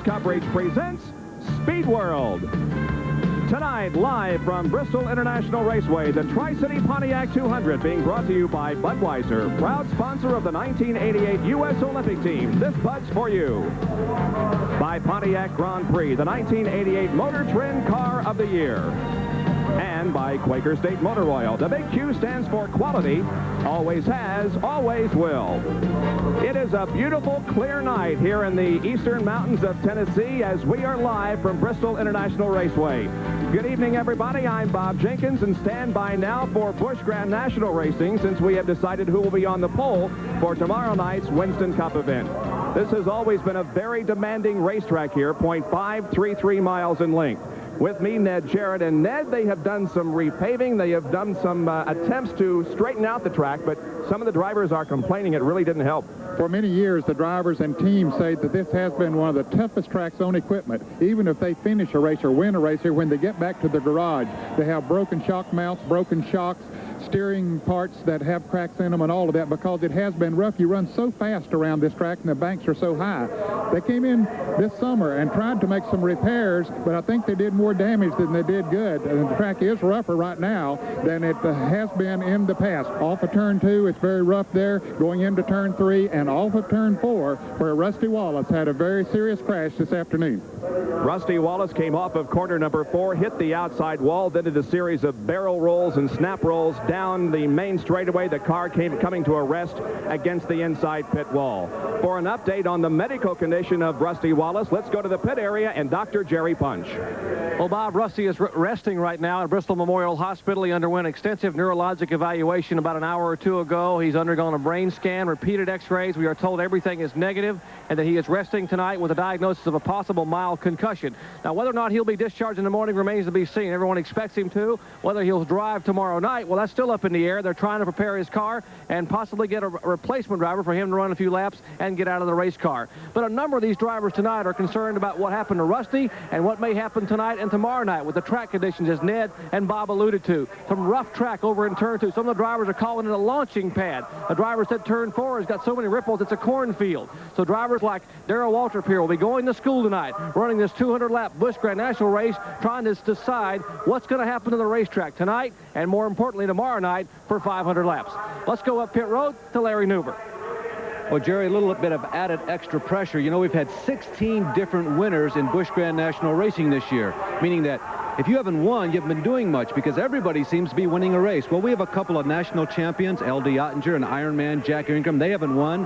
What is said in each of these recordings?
Sports Coverage presents Speed World. Tonight, live from Bristol International Raceway, the Tri-City Pontiac 200 being brought to you by Budweiser, proud sponsor of the 1988 U.S. Olympic team. This Bud's for you. By Pontiac Grand Prix, the 1988 Motor Trend Car of the Year. And by Quaker State Motor Oil. The big Q stands for quality, always has, always will. It is a beautiful, clear night here in the eastern mountains of Tennessee as we are live from Bristol International Raceway. Good evening, everybody. I'm Bob Jenkins, and stand by now for Busch Grand National Racing, since we have decided who will be on the pole for tomorrow night's Winston Cup event. This has always been a very demanding racetrack here, 0.533 miles in length. With me, Ned Jarrett. And Ned, they have done some repaving. They have done some attempts to straighten out the track, but some of the drivers are complaining it really didn't help. For many years, the drivers and teams say that this has been one of the toughest tracks on equipment. Even if they finish a race or win a race here, when they get back to the garage, they have broken shock mounts, broken shocks, steering parts that have cracks in them and all of that, because it has been rough. You run so fast around this track and the banks are so high. They came in this summer and tried to make some repairs, but I think they did more damage than they did good. And the track is rougher right now than it has been in the past. Off of turn 2, it's very rough there, going into turn 3, and off of turn 4, where Rusty Wallace had a very serious crash this afternoon. Rusty Wallace came off of corner number 4, hit the outside wall, then did a series of barrel rolls and snap rolls down the main straightaway. The car coming to a rest against the inside pit wall. For an update on the medical condition of Rusty Wallace, let's go to the pit area and Dr. Jerry Punch. Well, Bob, Rusty is resting right now at Bristol Memorial Hospital. He underwent extensive neurologic evaluation about an hour or two ago. He's undergone a brain scan, repeated x-rays. We are told everything is negative and that he is resting tonight with a diagnosis of a possible mild concussion. Now, whether or not he'll be discharged in the morning remains to be seen. Everyone expects him to. Whether he'll drive tomorrow night, well, that's still up in the air. They're trying to prepare his car and possibly get a replacement driver for him to run a few laps and get out of the race car. But a number of these drivers tonight are concerned about what happened to Rusty and what may happen tonight and tomorrow night with the track conditions, as Ned and Bob alluded to. Some rough track over in turn 2. Some of the drivers are calling it a launching pad. The driver said turn 4 has got so many ripples it's a cornfield. So drivers like Darrell Waltrip here will be going to school tonight, running this 200-lap Busch Grand National race, trying to decide what's going to happen to the racetrack tonight and, more importantly, tomorrow night for 500 laps. Let's go up pit road to Larry Newber. Well, Jerry, a little bit of added extra pressure. You know, we've had 16 different winners in Busch Grand National Racing this year, meaning that if you haven't won, you haven't been doing much, because everybody seems to be winning a race. Well, we have a couple of national champions, L.D. Ottinger and Ironman Jack Ingram. They haven't won.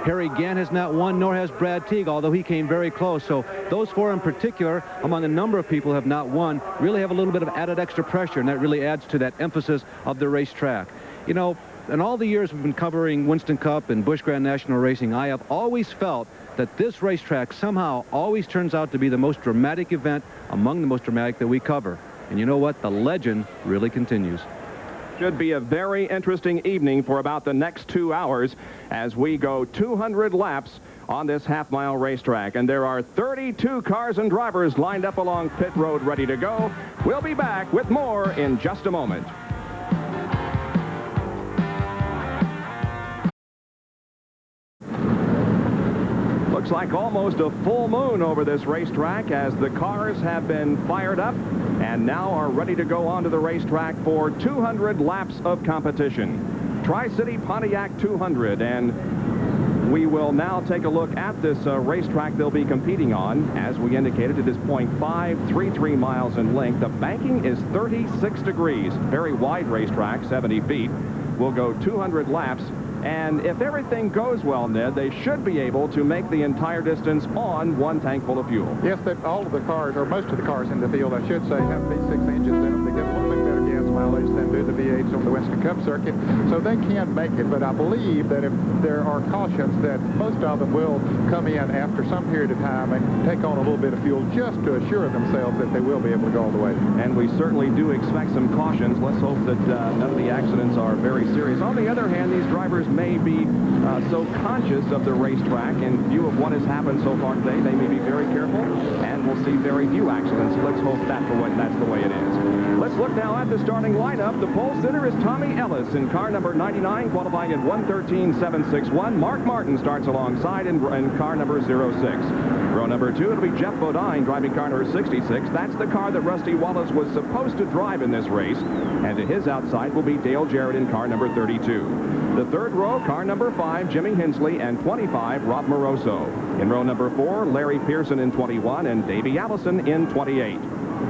Harry Gant has not won, nor has Brad Teague, although he came very close. So those four in particular, among a number of people who have not won, really have a little bit of added extra pressure, and that really adds to that emphasis of the racetrack. You know, in all the years we've been covering Winston Cup and Busch Grand National Racing, I have always felt that this racetrack somehow always turns out to be the most dramatic event among the most dramatic that we cover. And you know what? The legend really continues. Should be a very interesting evening for about the next 2 hours as we go 200 laps on this half-mile racetrack. And there are 32 cars and drivers lined up along pit road ready to go. We'll be back with more in just a moment. Looks like almost a full moon over this racetrack as the cars have been fired up and now are ready to go onto the racetrack for 200 laps of competition. Tri-City Pontiac 200, and we will now take a look at this racetrack they'll be competing on. As we indicated, it is 0.533 miles in length. The banking is 36 degrees. Very wide racetrack, 70 feet. We'll go 200 laps. And if everything goes well, Ned, they should be able to make the entire distance on one tank full of fuel. Yes, all of the cars, or most of the cars in the field, I should say, have V6 engines in them. They get a little bit better gas mileage than do the V8s on the Winston Cup circuit, so they can make it. But I believe that if there are cautions, that most of them will come in after some period of time and take on a little bit of fuel just to assure themselves that they will be able to go all the way. And we certainly do expect some cautions. Let's hope that none of the accidents are very serious. On the other hand, these drivers may be so conscious of the racetrack in view of what has happened so far today. They may be very careful, and we'll see very few accidents. Let's hope that's the way it is. Let's look now at the starting lineup. The pole sitter is Tommy Ellis in car number 99, qualifying at 1:13.761. Mark Martin starts alongside in car number 06. Row number 2, it'll be Jeff Bodine driving car number 66. That's the car that Rusty Wallace was supposed to drive in this race. And to his outside will be Dale Jarrett in car number 32. The third row, car number 5, Jimmy Hensley, and 25, Rob Moroso. In row number 4, Larry Pearson in 21 and Davey Allison in 28.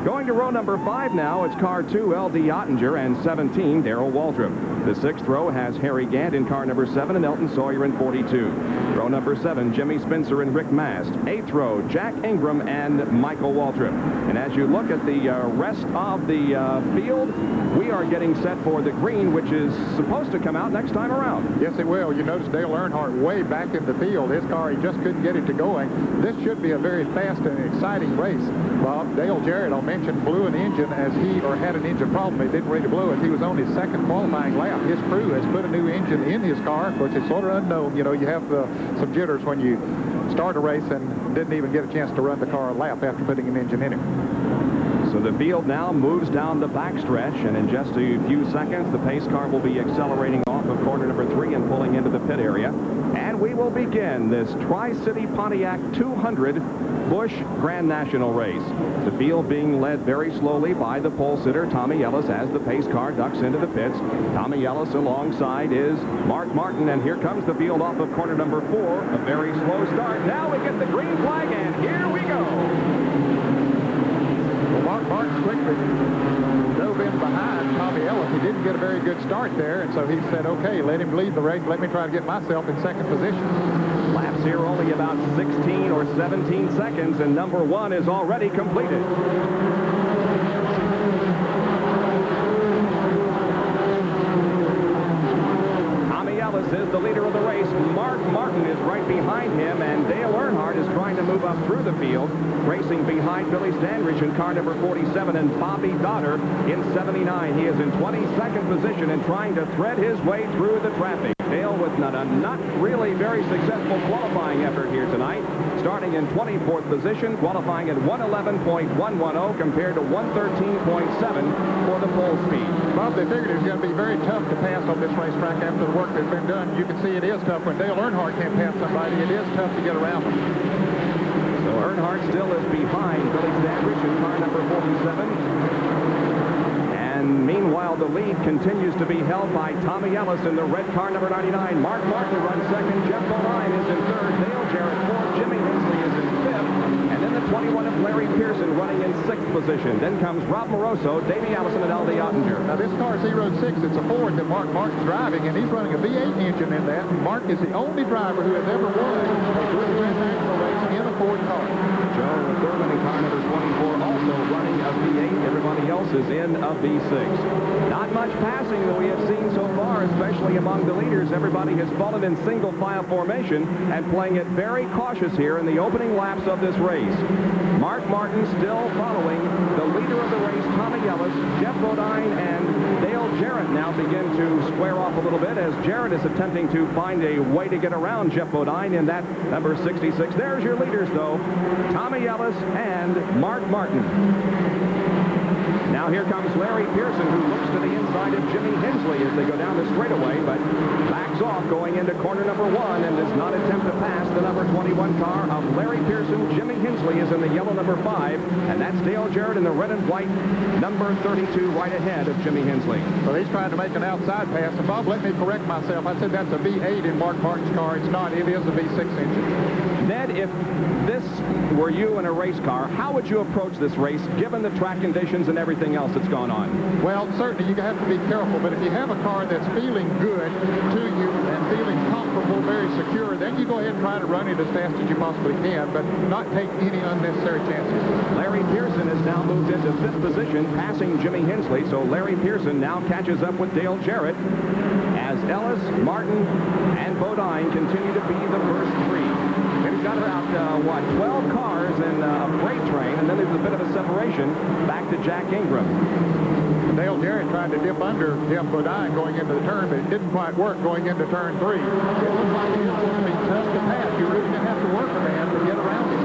Going to row number 5 now, it's car 2, L.D. Ottinger, and 17, Darrell Waltrip. The 6th row has Harry Gant in car number 7 and Elton Sawyer in 42. Row number 7, Jimmy Spencer and Rick Mast. 8th row, Jack Ingram and Michael Waltrip. And as you look at the rest of the field, we are getting set for the green, which is supposed to come out next time around. Yes, it will. You notice Dale Earnhardt way back in the field. His car, he just couldn't get it to going. This should be a very fast and exciting race. Bob, Dale Jarrett, I'll mention, blew an engine as had an engine problem. He didn't really blow it. He was on his second qualifying lap. His crew has put a new engine in his car, which is sort of unknown. You know, you have some jitters when you start a race and didn't even get a chance to run the car a lap after putting an engine in it. So the field now moves down the backstretch, and in just a few seconds, the pace car will be accelerating off of corner number 3 and pulling into the pit area. And we will begin this Tri-City Pontiac 200 Busch Grand National race. The field being led very slowly by the pole sitter, Tommy Ellis, as the pace car ducks into the pits. Tommy Ellis alongside is Mark Martin, and here comes the field off of corner number 4. A very slow start. Now we get the green flag, and here we go. Well, Mark Martin quickly dove in behind Tommy Ellis. He didn't get a very good start there, and so he said, okay, let him lead the race. Let me try to get myself in second position. Laps here only about 16 or 17 seconds, and number 1 is already completed. Tommy Ellis is the leader of the race. Mark Martin is right behind him, and Dale Earnhardt is trying to move up through the field, racing behind Billy Standridge in car number 47 and Bobby Donner in 79. He is in 22nd position and trying to thread his way through the traffic. Dale with not really very successful qualifying effort here tonight, starting in 24th position, qualifying at 111.110 compared to 113.7 for the pole speed. Bob, they figured it was going to be very tough to pass on this racetrack after the work that's been done. You can see it is tough. When Dale Earnhardt can't pass somebody, it is tough to get around them. So Earnhardt still is behind Billy Standridge in car number 47. And meanwhile, the lead continues to be held by Tommy Ellis in the red car number 99. Mark Martin runs second. Jeff Bodine is in third. Dale Jarrett fourth. Jimmy Hensley is in fifth. And then the 21 of Larry Pearson running in 6th position. Then comes Rob Moroso, Davey Allison, and L.D. Ottinger. Now, this car is 06. It's a Ford that Mark Martin's driving, and he's running a V8 engine in that. Mark is the only driver who has ever won a Busch Grand National race in a Ford car. Joe Thurman in car number 24 also running a V8. Everybody else is in a V6. Not much passing that we have seen so far, especially among the leaders. Everybody has fallen in single file formation and playing it very cautious here in the opening laps of this race. Mark Martin still following the leader of the race, Tommy Ellis. Jeff Bodine and Dale Jarrett now begin to square off a little bit as Jarrett is attempting to find a way to get around Jeff Bodine in that number 66. There's your leaders, though, Tommy Ellis and Mark Martin. Now here comes Larry Pearson, who looks to the inside of Jimmy Hensley as they go down the straightaway, but backs off going into corner number 1 and does not attempt to pass the number 21 car of Larry Pearson. Jimmy Hensley is in the yellow number 5, and that's Dale Jarrett in the red and white number 32 right ahead of Jimmy Hensley. So he's trying to make an outside pass. And Bob, let me correct myself. I said that's a V8 in Mark Martin's car. It's not. It is a V6 engine. Ned, if this were you in a race car, how would you approach this race, given the track conditions and everything else that's gone on? Well, certainly you have to be careful, but if you have a car that's feeling good to you and feeling comfortable, very secure, then you go ahead and try to run it as fast as you possibly can, but not take any unnecessary chances. Larry Pearson has now moved into 5th position, passing Jimmy Hensley, so Larry Pearson now catches up with Dale Jarrett as Ellis, Martin, and Bodine continue to be the first 3. We've got about, 12 cars in a freight train, and then there's a bit of a separation back to Jack Ingram. Dale Jarrett tried to dip under Jeff Bodine going into the turn, but it didn't quite work going into turn 3. It looks like it's going to be tough to pass. You're really going to have to work a man to get around him.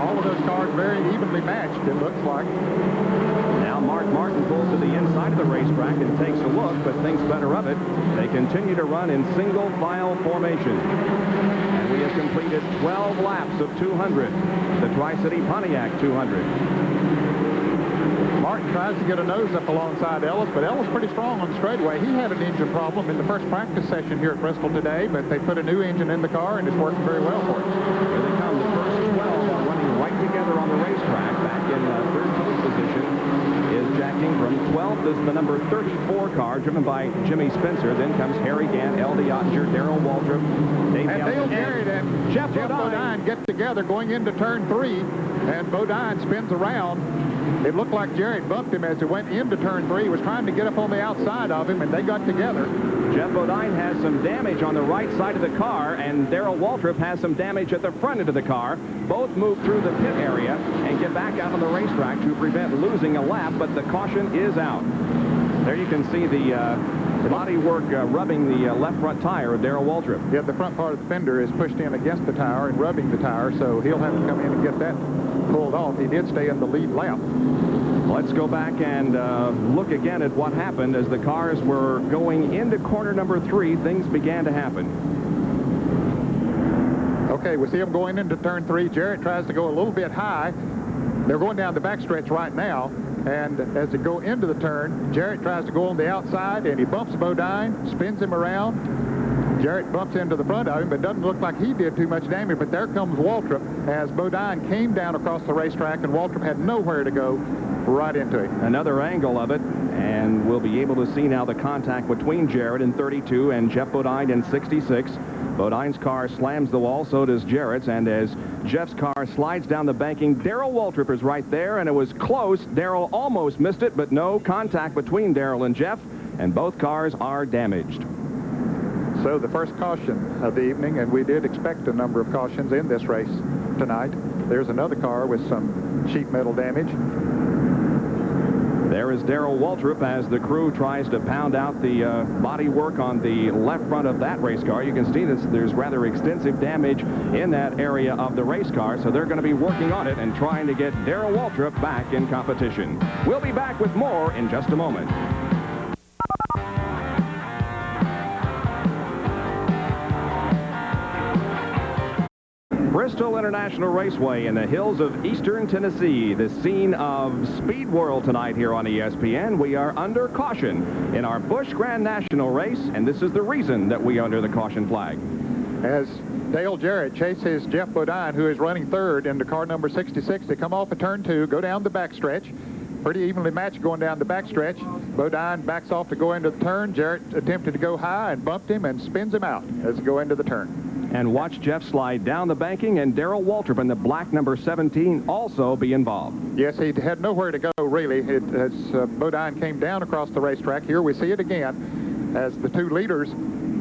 All of those cars very evenly matched, it looks like. Now Mark Martin pulls to the inside of the racetrack and takes a look, but thinks better of it. They continue to run in single file formation. And we have completed 12 laps of 200, the Tri-City Pontiac 200. Martin tries to get a nose up alongside Ellis, but Ellis pretty strong on the straightaway. He had an engine problem in the first practice session here at Bristol today, but they put a new engine in the car, and it's working very well for him. Here they come. The first 12 are running right together on the racetrack. Back in third place position is Jack Ingram. 12th is the number 34 car, driven by Jimmy Spencer. Then comes Harry Gant, L.D. Ottinger, Darrell Waltrip, Dale Jarrett and Jeff Bodine get together going into turn 3, and Bodine spins around. It looked like Jarrett bumped him as he went into turn 3. He was trying to get up on the outside of him, and they got together. Jeff Bodine has some damage on the right side of the car, and Darrell Waltrip has some damage at the front end of the car. Both move through the pit area and get back out on the racetrack to prevent losing a lap, but the caution is out. There you can see the body work rubbing the left front tire of Darrell Waltrip. Yeah, the front part of the fender is pushed in against the tire and rubbing the tire, so he'll have to come in and get that pulled off. He did stay in the lead lap. Let's go back and look again at what happened as the cars were going into corner number 3. Things began to happen. Okay, we see him going into turn 3. Jarrett tries to go a little bit high. They're going down the backstretch right now, and as they go into the turn, Jarrett tries to go on the outside, and he bumps Bodine, spins him around. Jarrett bumps into the front of him, but doesn't look like he did too much damage. But there comes Waltrip as Bodine came down across the racetrack, and Waltrip had nowhere to go, right into it. Another angle of it, and we'll be able to see now the contact between Jarrett in 32 and Jeff Bodine in 66. Bodine's car slams the wall, so does Jarrett's, and as Jeff's car slides down the banking, Darrell Waltrip is right there, and it was close. Darrell almost missed it, but no contact between Darrell and Jeff, and both cars are damaged. So the first caution of the evening, and we did expect a number of cautions in this race tonight. There's another car with some sheet metal damage. There is Darrell Waltrip as the crew tries to pound out the body work on the left front of that race car. You can see that there's rather extensive damage in that area of the race car, so they're going to be working on it and trying to get Darrell Waltrip back in competition. We'll be back with more in just a moment. Bristol International Raceway in the hills of eastern Tennessee, the scene of Speed World tonight here on ESPN. We are under caution in our Busch Grand National race, and this is the reason that we are under the caution flag. As Dale Jarrett chases Jeff Bodine, who is running third into car number 66, they come off of turn 2, go down the backstretch. Pretty evenly matched going down the backstretch. Bodine backs off to go into the turn. Jarrett attempted to go high and bumped him and spins him out as they go into the turn. And watch Jeff slide down the banking, and Darrell Waltrip in the black number 17 also be involved. Yes, he had nowhere to go, really, as Bodine came down across the racetrack. Here we see it again as the two leaders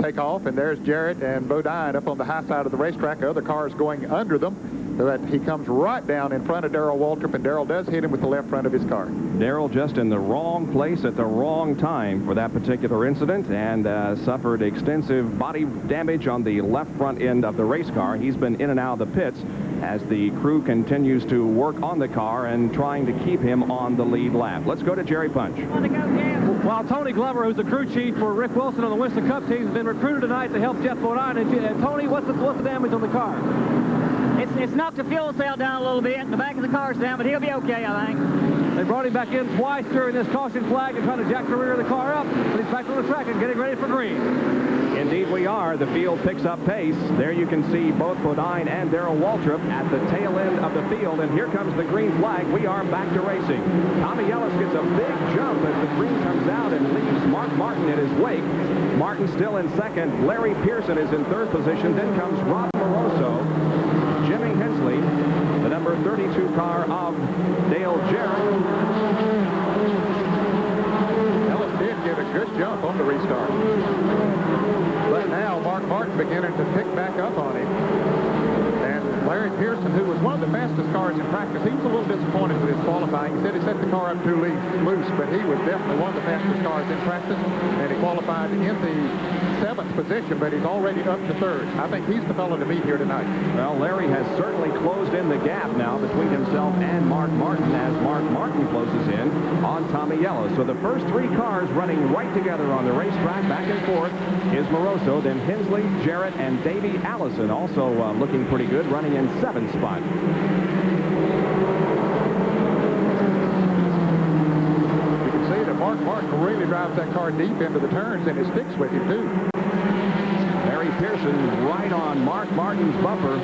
take off, and there's Jarrett and Bodine up on the high side of the racetrack. Other cars going under them. But he comes right down in front of Darrell Waltrip, and Darrell does hit him with the left front of his car. Darrell just in the wrong place at the wrong time for that particular incident, and suffered extensive body damage on the left front end of the race car. He's been in and out of the pits as the crew continues to work on the car and trying to keep him on the lead lap. Let's go to Jerry Punch. While Tony Glover, who's the crew chief for Rick Wilson on the Winston Cup team, has been recruited tonight to help Jeff Bodine. And Tony, what's the damage on the car? It's knocked the fuel cell down a little bit. The back of the car's down, but he'll be okay, I think. They brought him back in twice during this caution flag and trying to jack the rear of the car up, but he's back on the track and getting ready for green. Indeed we are. The field picks up pace. There you can see both Bodine and Darrell Waltrip at the tail end of the field, and here comes the green flag. We are back to racing. Tommy Ellis gets a big jump as the green comes out and leaves Mark Martin in his wake. Martin still in second. Larry Pearson is in third position. Then comes Rob Moroso. Jimmy Hensley, the number 32 car of Dale Jarrett. Ellis did get a good jump on the restart. But now Mark Martin beginning to pick back up on him. And Larry Pearson, who was one of the fastest cars in practice, he was a little disappointed with his qualifying. He said he set the car up too loose, but he was definitely one of the fastest cars in practice, and he qualified in the 7th position, but he's already up to 3rd. I think he's the fellow to beat here tonight. Well, Larry has certainly closed in the gap now between himself and Mark Martin as Mark Martin closes in on on Tommy Ellis. So the first 3 cars running right together on the racetrack, back and forth, is Moroso, then Hensley, Jarrett, and Davey Allison also looking pretty good, running in 7th spot. You can see that Mark Martin really drives that car deep into the turns, and it sticks with him, too. Larry Pearson right on Mark Martin's bumper.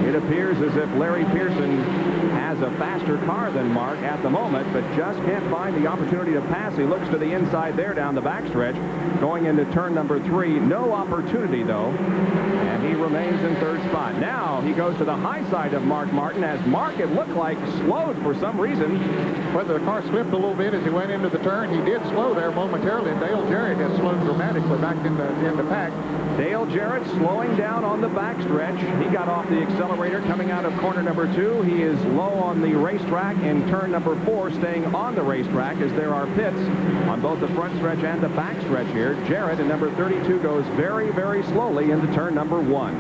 It appears as if Larry Pearson has a faster car than Mark at the moment, but just can't find the opportunity to pass. He looks to the inside there down the backstretch, going into turn number 3. No opportunity, though, and he remains in 3rd spot. Now he goes to the high side of Mark Martin, as Mark, it looked like, slowed for some reason. Whether the car slipped a little bit as he went into the turn, he did slow there momentarily, and Dale Jarrett has slowed dramatically back in the pack. Dale Jarrett slowing down on the backstretch. He got off the accelerator coming out of corner number 2. He is low on the racetrack in turn number 4, staying on the racetrack as there are pits on both the front stretch and the backstretch here. Jarrett in number 32 goes very, very slowly into turn number 1.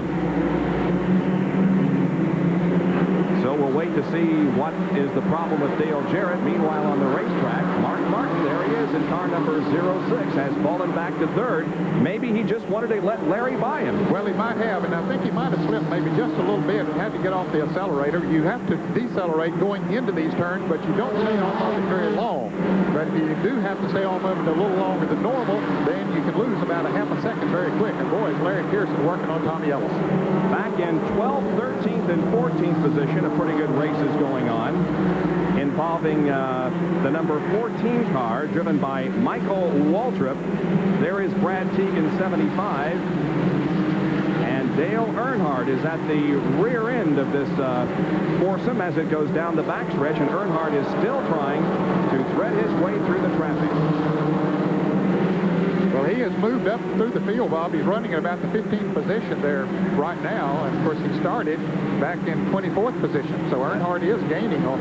So we'll wait to see what is the problem with Dale Jarrett. Meanwhile, on the racetrack, Mark Martin, there he is in car number 06, has fallen back to 3rd. Maybe he just wanted to let Larry by him. Well, he might have, and I think he might have slipped maybe just a little bit and had to get off the accelerator. You have to decelerate going into these turns, but you don't stay off of it very long. But if you do have to stay off of it a little longer than normal, then you can lose about a half a second very quick. And boy, is Larry Pearson working on Tommy Ellis. Back in 12th, 13th, and 14th position, a pretty good races going on, involving the number 14 car driven by Michael Waltrip. There is Brad Teague in 75, and Dale Earnhardt is at the rear end of this foursome as it goes down the backstretch, and Earnhardt is still trying to thread his way through the traffic. Well, he has moved up through the field, Bob. He's running at about the 15th position there right now. And, of course, he started back in 24th position. So Earnhardt is gaining on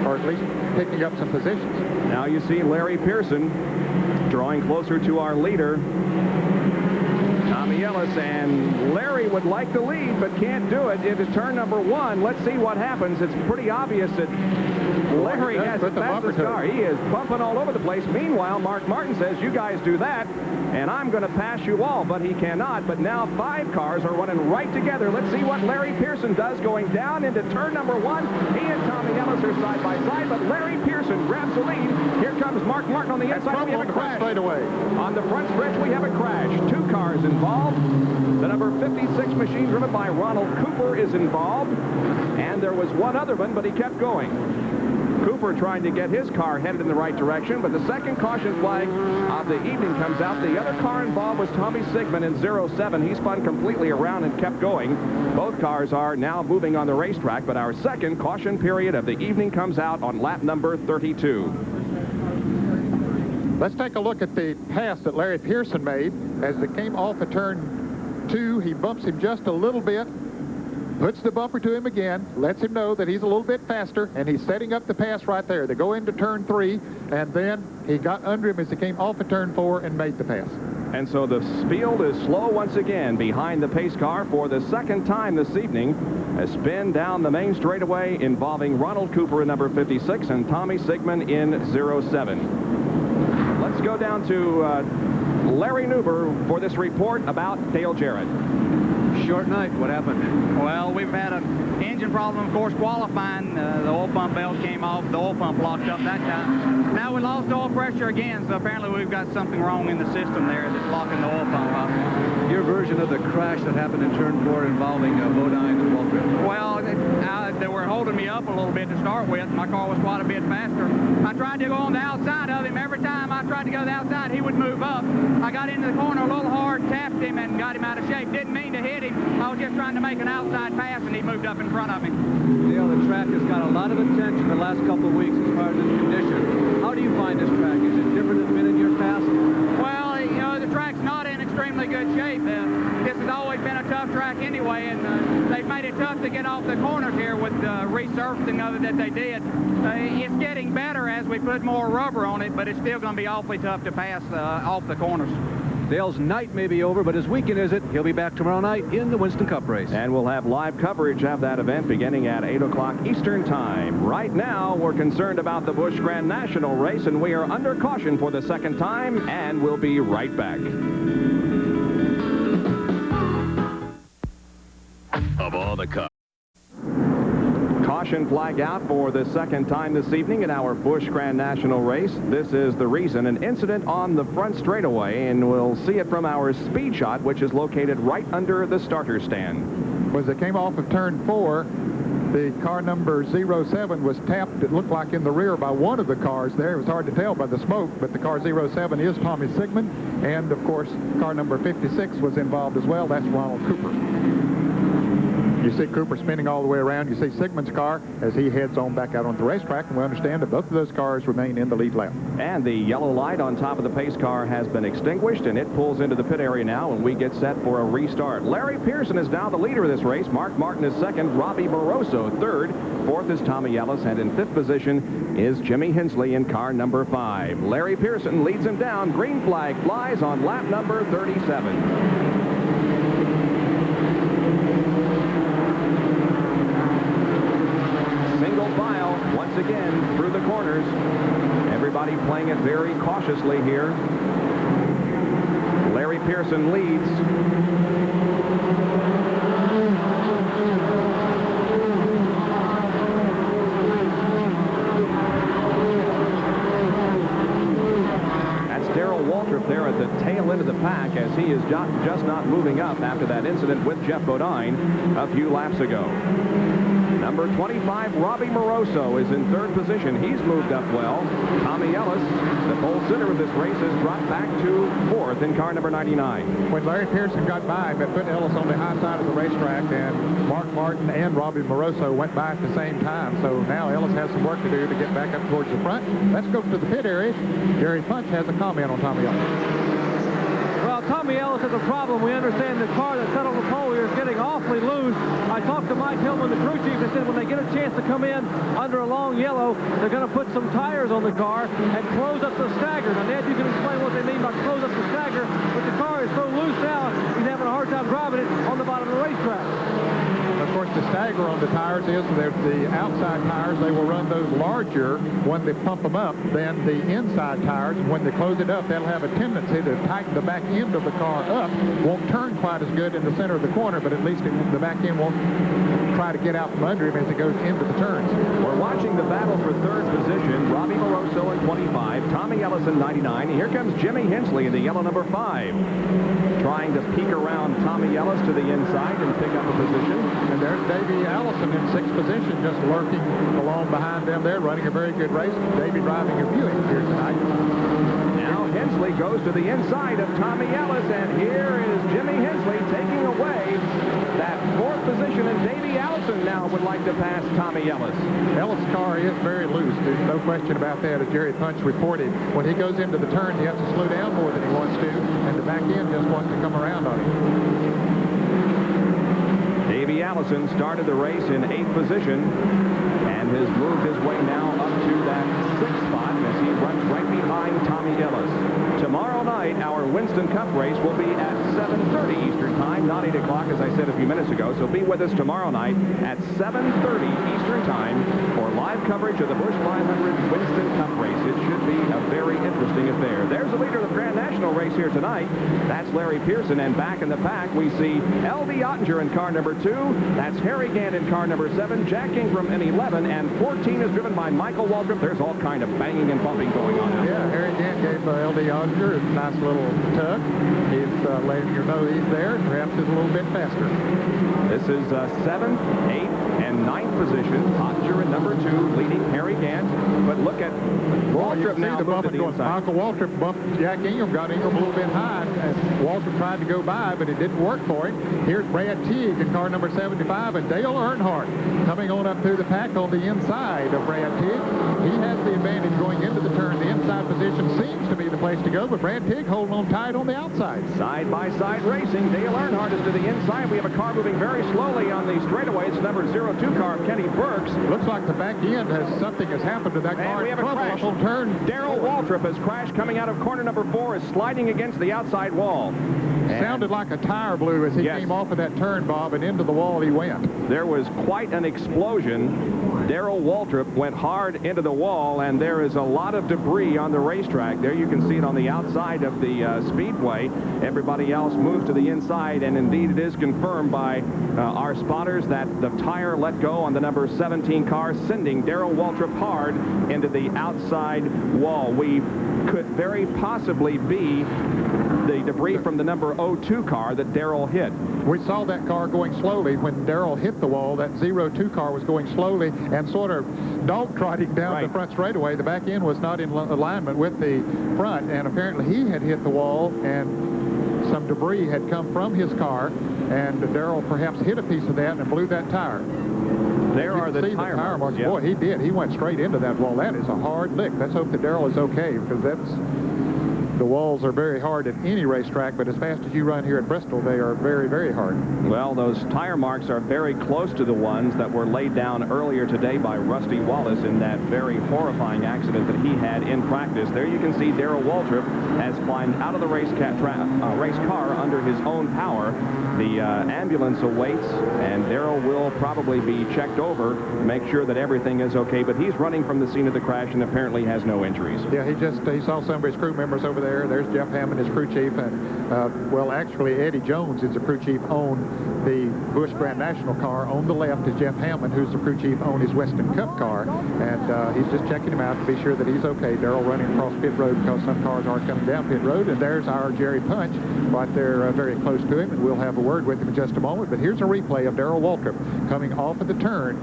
or at least picking up some positions. Now you see Larry Pearson drawing closer to our leader, Tommy Ellis, and Larry would like to lead but can't do it into turn number 1. Let's see what happens. It's pretty obvious that Larry has the fastest car. He is bumping all over the place. Meanwhile, Mark Martin says, you guys do that, and I'm going to pass you all, but he cannot. But now 5 cars are running right together. Let's see what Larry Pearson does going down into turn number 1. He and Tommy Ellis are side by side, but Larry Pearson grabs the lead. Here comes Mark Martin on the inside. We have a crash. On the front stretch, we have a crash. 2 cars involved. The number 56 machine driven by Ronald Cooper is involved, and there was one other one, but he kept going. Cooper trying to get his car headed in the right direction, but the second caution flag of the evening comes out. The other car involved was Tommy Sigmund in 07. He spun completely around and kept going. Both cars are now moving on the racetrack, but our second caution period of the evening comes out on lap number 32. Let's take a look at the pass that Larry Pearson made. As it came off of turn 2, he bumps him just a little bit, puts the bumper to him again, lets him know that he's a little bit faster, and he's setting up the pass right there. They go into turn 3, and then he got under him as he came off of turn 4 and made the pass. And so the field is slow once again behind the pace car for the second time this evening. A spin down the main straightaway involving Ronald Cooper in number 56 and Tommy Sigmund in 07. Let's go down to Larry Nuber for this report about Dale Jarrett. Short night. What happened? Well, we've had an engine problem, of course, qualifying. The oil pump belt came off. The oil pump locked up that time. Now we lost oil pressure again, so apparently we've got something wrong in the system there that's locking the oil pump up. Your version of the crash that happened in turn 4 involving Bodine and Waltrip. Well, they were holding me up a little bit to start with. My car was quite a bit faster. I tried to go on the outside of him. Every time I tried to go to the outside, he would move up. I got into the corner a little hard, tapped him, and got him out of shape. Didn't mean to hit him. I was just trying to make an outside pass, and he moved up in front of me. Dale, the track has got a lot of attention the last couple of weeks as far as its condition. How do you find this track? Is it different than been in years past? Well, you know, the track's not in extremely good shape. This has always been a tough track anyway, and they've made it tough to get off the corners here with resurfacing of it that they did. It's getting better as we put more rubber on it, but it's still going to be awfully tough to pass off the corners. Dale's night may be over, but his weekend isn't. He'll be back tomorrow night in the Winston Cup race. And we'll have live coverage of that event beginning at 8 o'clock Eastern Time. Right now, we're concerned about the Busch Grand National race, and we are under caution for the second time, and we'll be right back. Of all the cups. Caution flag out for the second time this evening in our Busch Grand National race. This is the reason, an incident on the front straightaway, and we'll see it from our speed shot, which is located right under the starter stand. As they came off of turn 4, the car number 07 was tapped, it looked like, in the rear by one of the cars there. It was hard to tell by the smoke, but the car 07 is Tommy Sigmund, and of course car number 56 was involved as well. That's Ronald Cooper. You see Cooper spinning all the way around. You see Sigmund's car as he heads on back out on the racetrack, and we understand that both of those cars remain in the lead lap. And the yellow light on top of the pace car has been extinguished, and it pulls into the pit area now, and we get set for a restart. Larry Pearson is now the leader of this race. Mark Martin is second. Robbie Moroso third. Fourth is Tommy Ellis, and in fifth position is Jimmy Hensley in car number 5. Larry Pearson leads him down. Green flag flies on lap number 37. Once again through the corners. Everybody playing it very cautiously here. Larry Pearson leads. That's Darrell Waltrip there at the tail end of the pack, as he is just not moving up after that incident with Jeff Bodine a few laps ago. Number 25, Robbie Moroso, is in third position. He's moved up well. Tommy Ellis, the pole sitter of this race, has dropped back to fourth in car number 99. When Larry Pearson got by him, it put Ellis on the high side of the racetrack, and Mark Martin and Robbie Moroso went by at the same time. So now Ellis has some work to do to get back up towards the front. Let's go to the pit area. Jerry Punch has a comment on Tommy Ellis. Well, Tommy Ellis has a problem. We understand the car that's set on the pole here is getting awfully loose. I talked to Mike Hillman, the crew chief, and said when they get a chance to come in under a long yellow, they're going to put some tires on the car and close up the stagger. Now, Ned, you can explain what they mean by close up the stagger, but the car is so loose now, he's having a hard time driving it on the bottom of the racetrack. Of course, the stagger on the tires is the outside tires. They will run those larger when they pump them up than the inside tires. When they close it up, they'll have a tendency to tighten the back end of the car up. Won't turn quite as good in the center of the corner, but at least the back end won't try to get out from under him as it goes into the turns. We're watching the battle for third position. Robbie Moroso in 25, Tommy Ellis in 99. Here comes Jimmy Hensley in the yellow number 5. Trying to peek around Tommy Ellis to the inside and pick up a position. And there's Davey Allison in 6th position, just lurking along behind them there, running a very good race. Davey driving a Buick here tonight. Now Hensley goes to the inside of Tommy Ellis, and here is Jimmy Hensley taking away that 4th position, and Davey Allison now would like to pass Tommy Ellis. Ellis' car is very loose. There's no question about that, as Jerry Punch reported. When he goes into the turn, he has to slow down more than he wants to, and the back end just wants to come around on him. Davey Allison started the race in 8th position and has moved his way now up to that 6th spot as he runs right behind Tommy Ellis. Tomorrow night, our Winston Cup race will be at 7:30 Eastern Time, not 8 o'clock, as I said a few minutes ago. So be with us tomorrow night at 7:30 Eastern Time for live coverage of the Busch 500 Winston Cup race. It should be a very interesting affair. There's the leader of the Grand National race here tonight. That's Larry Pearson, and back in the pack, we see L.D. Ottinger in car number 2. That's Harry Gant in car number 7, Jack Ingram in 11, and 14 is driven by Michael Waltrip. There's all kind of banging and bumping going on. Yeah, Harry Gant gave L.D. Ottinger a nice little tug. He's letting you know he's there. Perhaps he's a little bit faster. This is 7th, 8th, and 9th position. Ottinger in number 2, leading Harry Gant. But look at Waltrip now moved to the inside. Michael Waltrip bumped Jack Ingram, got Ingram a little bit high, and Waltrip tried to go by, but it didn't work for him. Here's Brad Teague in car number 75, and Dale Earnhardt coming on up through the pack on the inside of Brad Teague. He has the advantage going into the turn. The inside position seems to be the place race to go, but Brad Tigg holding on tight on the outside. Side-by-side racing. Dale Earnhardt is to the inside. We have a car moving very slowly on the straightaway. It's number 02 car, Kenny Burks. Looks like the back end something has happened to that car. And we have a crash. On turn. Darrell Waltrip has crashed coming out of corner number 4, is sliding against the outside wall. Sounded like a tire blew as he came off of that turn, Bob, and into the wall he went. There was quite an explosion. Darrell Waltrip went hard into the wall, and there is a lot of debris on the racetrack. There you can see it on the outside of the speedway. Everybody else moved to the inside, and indeed it is confirmed by our spotters that the tire let go on the number 17 car, sending Darrell Waltrip hard into the outside wall. We could very possibly be the debris from the number 02 car that Darrell hit. We saw that car going slowly when Darrell hit the wall. That 02 car was going slowly and sort of dog-trotting down the front straightaway. The back end was not in alignment with the front, and apparently he had hit the wall, and some debris had come from his car, and Darrell perhaps hit a piece of that and blew that tire. There are the tire marks. Boy, he did. He went straight into that wall. That is a hard lick. Let's hope that Darrell is okay, because the walls are very hard at any racetrack, but as fast as you run here at Bristol, they are very, very hard. Well, those tire marks are very close to the ones that were laid down earlier today by Rusty Wallace in that very horrifying accident that he had in practice. There you can see Darrell Waltrip has climbed out of the race car under his own power. The ambulance awaits, and Darrell will probably be checked over to make sure that everything is okay, but he's running from the scene of the crash and apparently has no injuries. Yeah, he saw some of his crew members over there. There's Jeff Hammond, his crew chief, and well, actually Eddie Jones is the crew chief on the Busch Grand National car. On the left is Jeff Hammond, who's the crew chief on his Weston Cup car, and he's just checking him out to be sure that he's okay. Darrell running across pit road because some cars are coming down pit road, and there's our Jerry Punch right there very close to him, and we'll have a word with him in just a moment. But here's a replay of Darrell Waltrip coming off of the turn,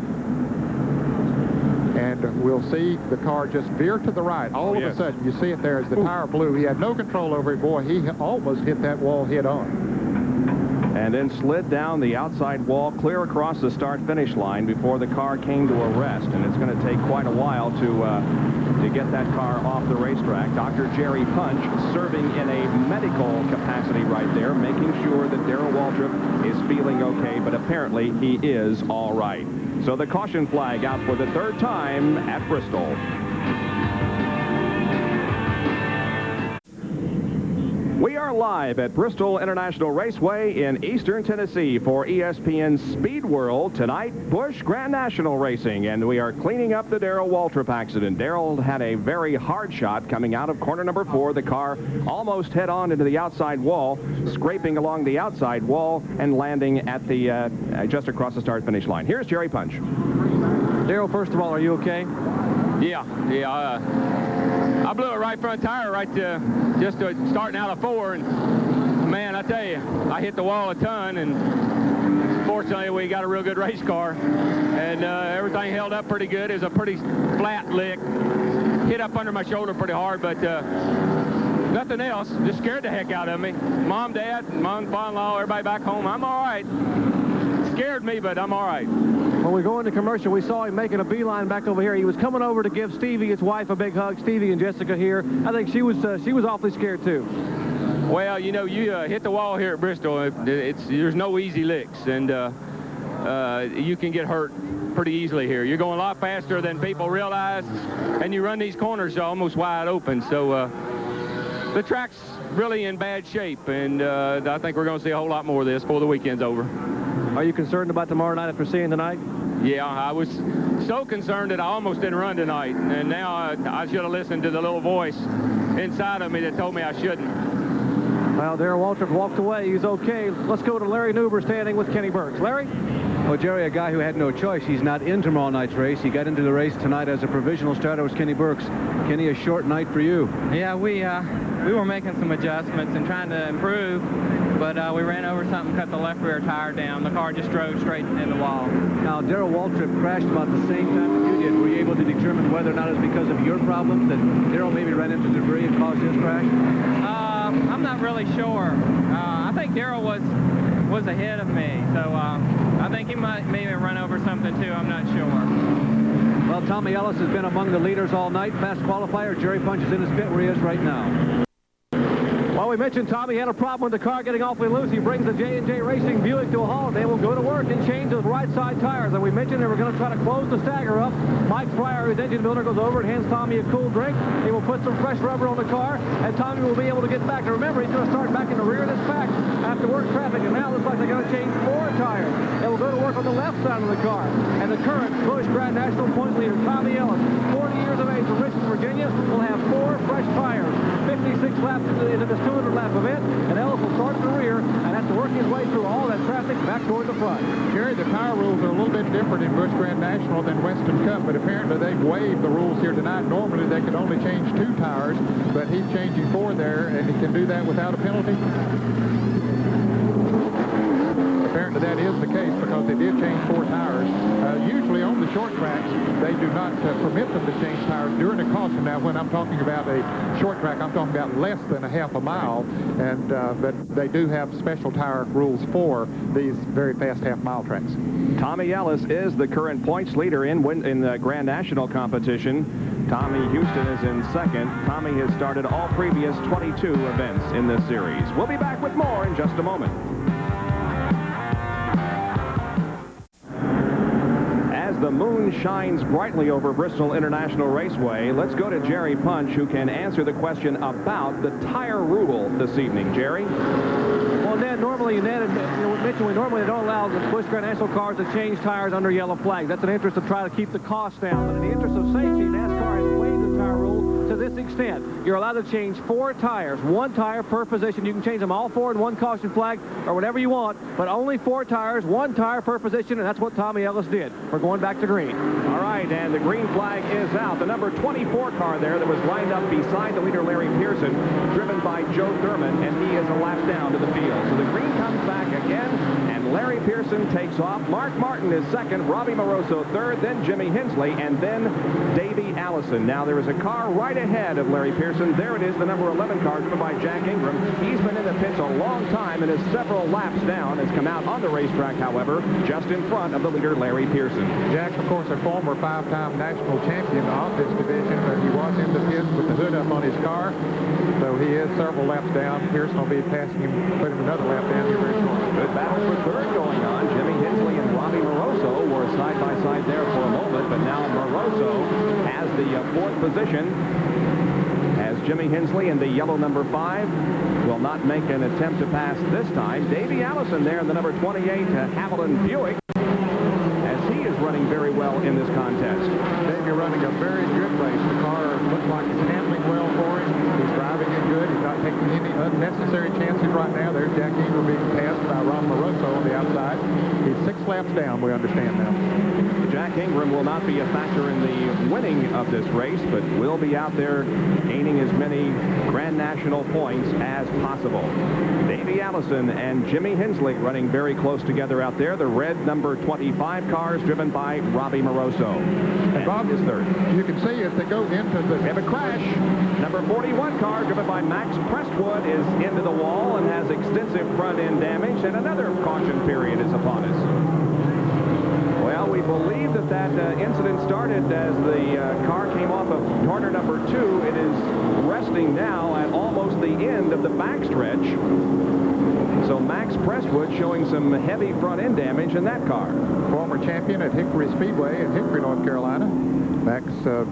and we'll see the car just veer to the right. All of a sudden, you see it there as the tire blew. He had no control over it. Boy, he almost hit that wall head on. And then slid down the outside wall, clear across the start-finish line before the car came to a rest. And it's going to take quite a while to get that car off the racetrack. Dr. Jerry Punch serving in a medical capacity right there, making sure that Darrell Waltrip is feeling okay, but apparently he is all right. So the caution flag out for the third time at Bristol. We are live at Bristol International Raceway in Eastern Tennessee for ESPN's Speed World. Tonight, Busch Grand National Racing, and we are cleaning up the Darrell Waltrip accident. Darrell had a very hard shot coming out of corner number 4. The car almost head-on into the outside wall, scraping along the outside wall and landing at the just across the start-finish line. Here's Jerry Punch. Darrell, first of all, are you okay? Yeah. I blew a right front tire just starting out of 4, and man, I tell you, I hit the wall a ton, and fortunately we got a real good race car, and everything held up pretty good. It was a pretty flat lick, hit up under my shoulder pretty hard, but nothing else. Just scared the heck out of me. Mom, Dad, Mom, father-in-law, everybody back home. I'm all right. Scared me, but I'm all right. When we go into commercial, we saw him making a beeline back over here. He was coming over to give Stevie, his wife, a big hug. Stevie and Jessica here. I think she was awfully scared too. Well, you know, you hit the wall here at Bristol. There's no easy licks, and you can get hurt pretty easily here. You're going a lot faster than people realize, and you run these corners almost wide open. So the track's really in bad shape, and I think we're going to see a whole lot more of this before the weekend's over. Are you concerned about tomorrow night after seeing tonight? Yeah, I was so concerned that I almost didn't run tonight, and now I should have listened to the little voice inside of me that told me I shouldn't. Well, Darrell Waltrip walked away. He's okay. Let's go to Larry Newber standing with Kenny Burks. Larry? Well, Jerry, a guy who had no choice. He's not in tomorrow night's race. He got into the race tonight as a provisional starter was Kenny Burks. Kenny, a short night for you. Yeah, we were making some adjustments and trying to improve, but we ran over something, cut the left rear tire down. The car just drove straight in the wall. Now, Darrell Waltrip crashed about the same time that you did. Were you able to determine whether or not it's because of your problems that Darrell maybe ran into debris and caused his crash? I'm not really sure. I think Darrell was ahead of me, so I think he might maybe run over something too. I'm not sure. Well, Tommy Ellis has been among the leaders all night. Fast qualifier. Jerry Punch is in his pit where he is right now. Well, we mentioned Tommy had a problem with the car getting awfully loose. He brings the J&J Racing Buick to a halt. They will go to work and change those right side tires. And we mentioned they were going to try to close the stagger up. Mike Fryer, his engine builder, goes over and hands Tommy a cool drink. He will put some fresh rubber on the car, and Tommy will be able to get back. And remember, he's going to start back in the rear of this pack after work traffic. And now it looks like they're going to change 4 tires. They will go to work on the left side of the car. And the current Busch Grand National points leader, Tommy Ellis, 40 years of age from Richmond, Virginia, will have 4 fresh tires. 56 laps into this 200-lap event, and Ellis will start at the rear and have to work his way through all that traffic back toward the front. Jerry, the tire rules are a little bit different in Busch Grand National than Western Cup, but apparently they've waived the rules here tonight. Normally they could only change 2 tires, but he's changing 4 there, and he can do that without a penalty. Apparently that is the case because they did change 4 tires. Usually on the short tracks, they do not permit them to change tires during a caution. Now, when I'm talking about a short track, I'm talking about less than a half a mile, and but they do have special tire rules for these very fast half-mile tracks. Tommy Ellis is the current points leader in the Grand National competition. Tommy Houston is in second. Tommy has started all previous 22 events in this series. We'll be back with more in just a moment. The moon shines brightly over Bristol International Raceway. Let's go to Jerry Punch, who can answer the question about the tire rule this evening. Jerry? Well, Ned, normally, we normally don't allow the Busch Grand National cars to change tires under yellow flags. That's an interest to try to keep the cost down. But in the interest of safety, NASCAR has waived the tire rule to this extent. You're allowed to change 4 tires, 1 tire per position. You can change them all 4 in 1 caution flag or whatever you want, but only 4 tires, 1 tire per position, and that's what Tommy Ellis did. We're going back to green. All right, and the green flag is out. The number 24 car there that was lined up beside the leader, Larry Pearson, driven by Joe Thurman, and he is a lap down to the field. So the green comes back again, and Larry Pearson takes off. Mark Martin is second, Robbie Moroso third, then Jimmy Hensley, and then Davey Allison. Now there is a car right ahead of Larry Pearson. There it is, the number 11 car driven by Jack Ingram. He's been in the pits a long time and is several laps down. Has come out on the racetrack, however, just in front of the leader, Larry Pearson. Jack's, of course, a former 5-time national champion of this division, but he was in the pits with the hood up on his car, so he is several laps down. Pearson will be passing him, putting another lap down here very shortly. Good battle for third going on. Jimmy Hensley and Robbie Moroso were side-by-side there for a moment, but now Moroso has the 4th position, as Jimmy Hensley in the yellow number 5 will not make an attempt to pass this time. Davey Allison there in the number 28 Hamilton Buick, running very well in this contest. Davey running a very good race. The car looks like it's handling well for him. He's driving it good. He's not taking any unnecessary chances right now. There's Jack Ingram being passed by Ron Moroso on the outside. He's 6 laps down, we understand now. Jack Ingram will not be a factor in the winning of this race, but will be out there gaining as many Grand National points as possible. Davey Allison and Jimmy Hensley running very close together out there. The red number 25 cars driven by Robbie Moroso. And Bob is third. You can see as they go into the... They have a crash. Number 41 car driven by Max Prestwood is into the wall and has extensive front end damage, and another caution period is upon us. Well, we believe that incident started as the car came off of corner number 2. It is resting now at almost the end of the backstretch. So Max Prestwood showing some heavy front end damage in that car. Former champion at Hickory Speedway in Hickory, North Carolina. Max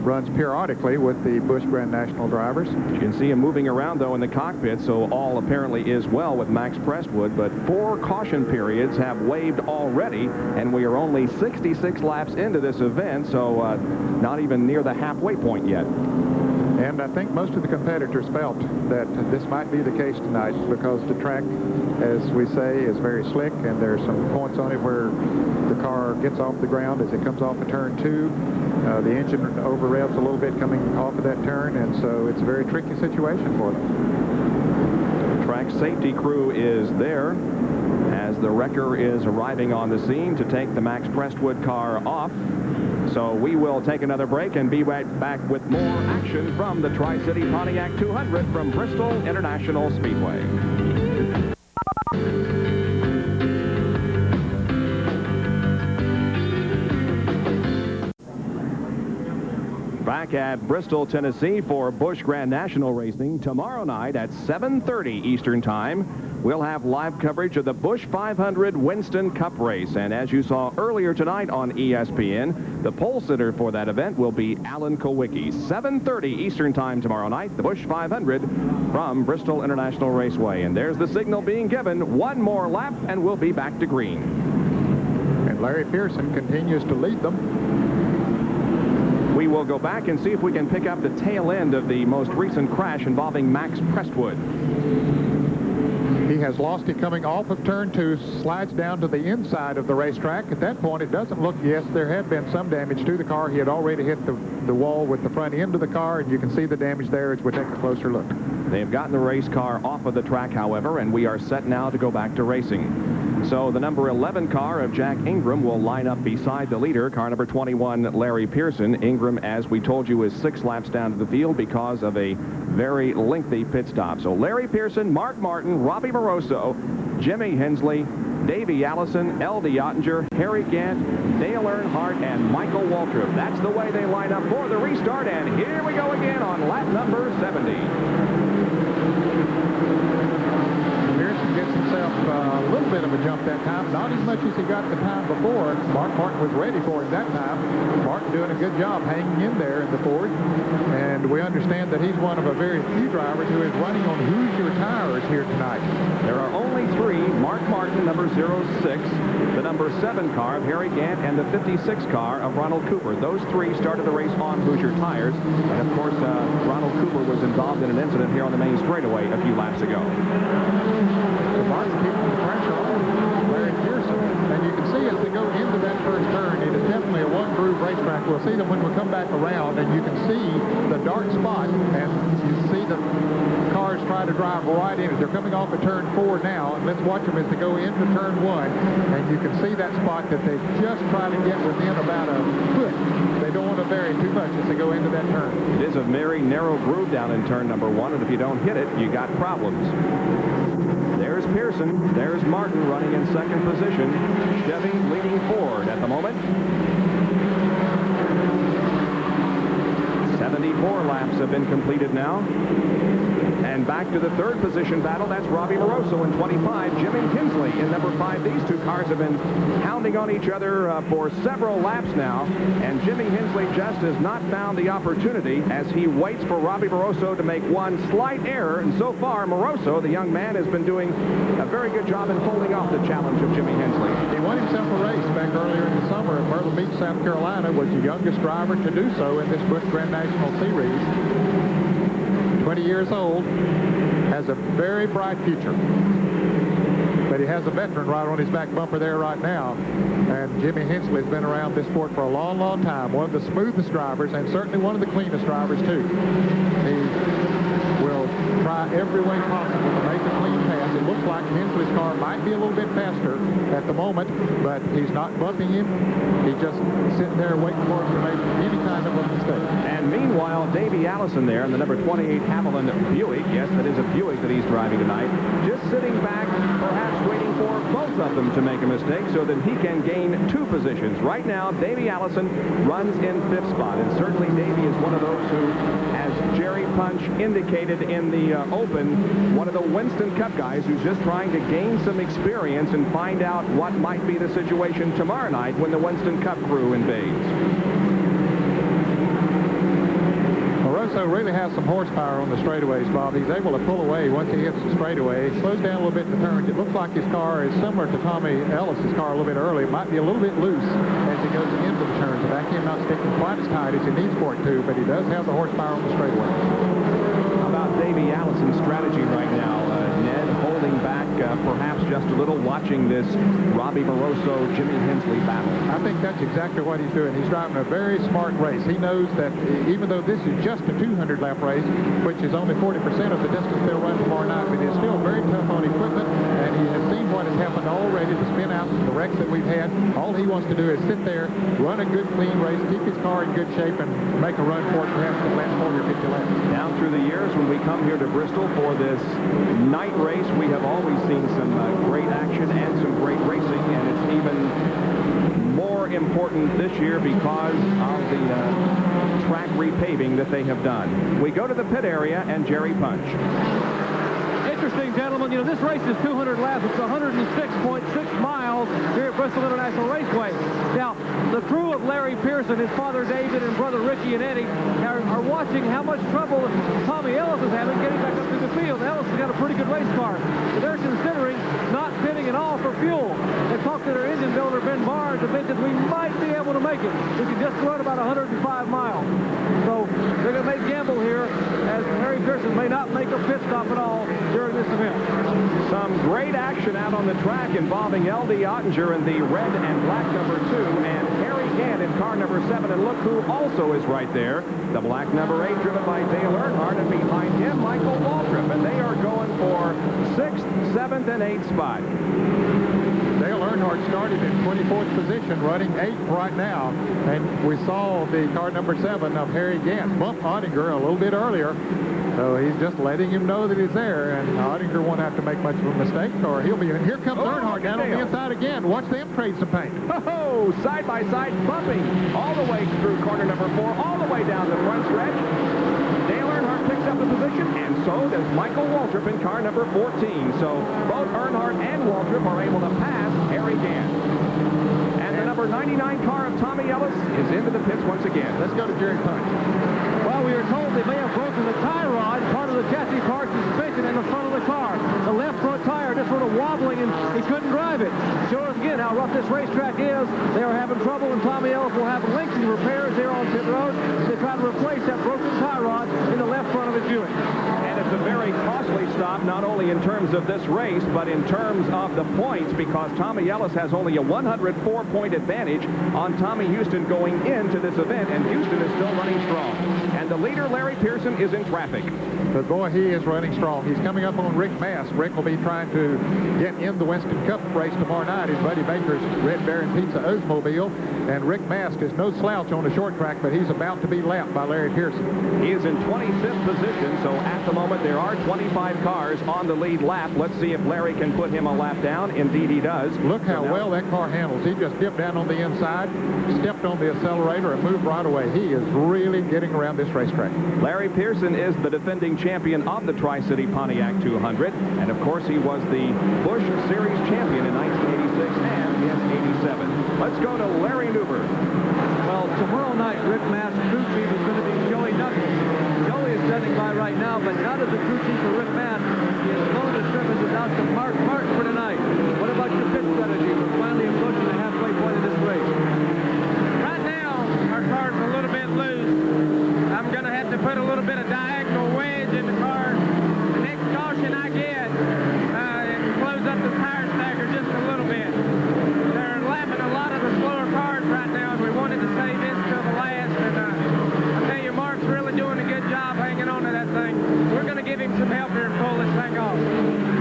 runs periodically with the Busch Grand National drivers. You can see him moving around, though, in the cockpit, so all apparently is well with Max Prestwood. But 4 caution periods have waived already, and we are only 66 laps into this event, so not even near the halfway point yet. And I think most of the competitors felt that this might be the case tonight because the track, as we say, is very slick, and there's some points on it where the car gets off the ground as it comes off of turn 2. The engine over-revs a little bit coming off of that turn, and so it's a very tricky situation for them. The track safety crew is there as the wrecker is arriving on the scene to take the Max Prestwood car off. So we will take another break and be right back with more action from the Tri-City Pontiac 200 from Bristol International Speedway. Back back at Bristol, Tennessee for Busch Grand National Racing. Tomorrow night at 7:30 Eastern Time, we'll have live coverage of the Busch 500 Winston Cup race. And as you saw earlier tonight on ESPN, the pole sitter for that event will be Alan Kowicki. 7:30 Eastern Time tomorrow night, the Busch 500 from Bristol International Raceway. And there's the signal being given. One more lap, and we'll be back to green. And Larry Pearson continues to lead them. We will go back and see if we can pick up the tail end of the most recent crash involving Max Prestwood. He has lost it coming off of turn 2, slides down to the inside of the racetrack. At that point, it doesn't look, yes, there had been some damage to the car. He had already hit the wall with the front end of the car, and you can see the damage there as we take a closer look. They have gotten the race car off of the track, however, and we are set now to go back to racing. So the number 11 car of Jack Ingram will line up beside the leader, car number 21, Larry Pearson. Ingram, as we told you, is 6 laps down to the field because of a very lengthy pit stop. So Larry Pearson, Mark Martin, Robbie Moroso, Jimmy Hensley, Davey Allison, L.D. Ottinger, Harry Gant, Dale Earnhardt, and Michael Waltrip. That's the way they line up for the restart, and here we go again on lap number 70. Pearson gets himself a little bit of a jump that time, not as much as he got the time before. Mark Martin was ready for it that time. Martin doing a good job hanging in there in the Ford, and we understand that he's one of a very few drivers who is running on Hoosier tires here tonight. There are only 3, Mark Martin, number 06, the number 7 car of Harry Gant, and the 56 car of Ronald Cooper. Those 3 started the race on Hoosier tires, and of course Ronald Cooper was involved in an incident here on the main straightaway a few laps ago. So Martin keeping the pressure on Larry Pearson, and you can see as they go into that first turn, it is definitely a one-groove racetrack. We'll see them when we come back around, and you can see the dark spot, and you see the cars try to drive right in it. They're coming off of turn 4 now, and let's watch them as they go into turn 1, and you can see that spot that they just try to get within about a foot. They don't want to vary too much as they go into that turn. It is a very narrow groove down in turn number 1, and if you don't hit it, you got problems. There's Pearson. There's Martin running in second position. Chevy leading forward at the moment. 74 laps have been completed now. And back to the third position battle. That's Robbie Moroso in 25, Jimmy Hensley in number 5. These two cars have been pounding on each other for several laps now, and Jimmy Hensley just has not found the opportunity as he waits for Robbie Moroso to make one slight error. And so far, Moroso, the young man, has been doing a very good job in holding off the challenge of Jimmy Hensley. He won himself a race back earlier in the summer at Myrtle Beach, South Carolina, was the youngest driver to do so in this Busch Grand National Series. 20 years old, has a very bright future. But he has a veteran right on his back bumper there right now. And Jimmy Hensley has been around this sport for a long, long time. One of the smoothest drivers, and certainly one of the cleanest drivers, too. He will try every way possible to make a clean pass. It looks like Hensley's car might be a little bit faster at the moment, but he's not bumping him. He's just sitting there waiting for him to make any kind of a mistake. And meanwhile, Davey Allison there in the number 28 Haviland Buick, yes, that is a Buick that he's driving tonight, just sitting back, perhaps waiting for both of them to make a mistake so that he can gain 2 positions. Right now, Davey Allison runs in 5th spot, and certainly Davey is one of those who, as Jerry Punch indicated in the Open, one of the Winston Cup guys who's just trying to gain some experience and find out what might be the situation tomorrow night when the Winston Cup crew invades. Moroso really has some horsepower on the straightaways, Bob. He's able to pull away once he hits the straightaway. He slows down a little bit in the turns. It looks like his car is similar to Tommy Ellis's car a little bit early. It might be a little bit loose as he goes into the turns. The vacuum not sticking quite as tight as he needs for it to, but he does have the horsepower on the straightaway. How about Davey Allison's strategy right now, Ned? Holding back perhaps just a little, watching this Robbie Moroso, Jimmy Hensley battle. I think that's exactly what he's doing. He's driving a very smart race. He knows that even though this is just a 200-lap race, which is only 40% of the distance they'll run tomorrow night, but it's still very tough on equipment, and he has seen what has happened already, the spin outs, the wrecks that we've had. All he wants to do is sit there, run a good, clean race, keep his car in good shape, and make a run for it perhaps the last 40 or 50 laps. Down through the years, when we come here to Bristol for this night race, we have always seen some great action and some great racing, and it's even more important this year because of the track repaving that they have done. We go to the pit area and Jerry Punch. Interesting, gentlemen. You know, this race is 200 laps. It's 106.6 miles here at Bristol International Raceway. Now, the crew of Larry Pearson, his father David, and brother Ricky and Eddie are watching how much trouble Tommy Ellis is having getting back up to the field. Ellis has got a pretty good race car. So they're considering not pitting at all for fuel. They talked to their engine builder, Ben Barnes, and mentioned we might be able to make it. We can just run about 105 miles. So they're going to make gamble here, as Larry Pearson may not make a pit stop at all during this event. Some great action out on the track involving L.D. Ottinger in the red and black number 2 and Harry Gant in car number 7. And look who also is right there. The black number 8 driven by Dale Earnhardt, and behind him Michael Waltrip. And they are going for 6th, 7th, and 8th spot. Dale Earnhardt started in 24th position, running 8th right now. And we saw the car number 7 of Harry Gant bump Ottinger a little bit earlier. So he's just letting him know that he's there, and Ottinger won't have to make much of a mistake, or he'll be in. Here comes Earnhardt down on the inside again. Watch them trade some paint. Oh, side by side bumping all the way through corner number 4, all the way down the front stretch. Dale Earnhardt picks up the position, and so does Michael Waltrip in car number 14. So both Earnhardt and Waltrip are able to pass Harry Gant. And the number 99 car of Tommy Ellis is into the pits once again. Let's go to Jerry Punch. Well, we are told they may have broken the tie rod, part of the chassis car suspension in the front of the car. The left front tire just sort of wobbling, and he couldn't drive it. Show us again how rough this racetrack is. They are having trouble, and Tommy Ellis will have lengthy repairs here on pit road. They try to replace that broken tie rod in the left front of his Buick. And it's a very costly stop, not only in terms of this race, but in terms of the points, because Tommy Ellis has only a 104-point advantage on Tommy Houston going into this event, and Houston is still running strong. And the leader, Larry Pearson, is in traffic. But boy, he is running strong. He's coming up on Rick Mast. Rick will be trying to get in the Winston Cup race tomorrow night in Buddy Baker's Red Baron Pizza Oldsmobile. And Rick Mast is no slouch on the short track, but he's about to be lapped by Larry Pearson. He is in 25th position, so at the moment there are 25 cars on the lead lap. Let's see if Larry can put him a lap down. Indeed he does. Look how well that car handles. He just dipped down on the inside, stepped on the accelerator, and moved right away. He is really getting around this racetrack. Larry Pearson is the defending champion of the Tri-City Pontiac 200, and of course he was the Busch Series champion in 1986 and in 87. Let's go to Larry Newber. Well, tomorrow night, Rick Mast's crew chief is going to be Joey Knuckles. Joey is standing by right now, but not as the crew chief for Rick Mast. He is going to services out to Mark Martin for tonight. What about your pit strategy? We're finally approaching the halfway point of this race. Right now, our car's a little bit loose. I'm going to have to put a little bit of diagonal wedge in the car. The next caution I get, close up the tire stacker just a little bit. They're lapping a lot of the slower cars right now, and we wanted to save this till the last. And I tell you, Mark's really doing a good job hanging on to that thing. We're going to give him some help here and pull this thing off.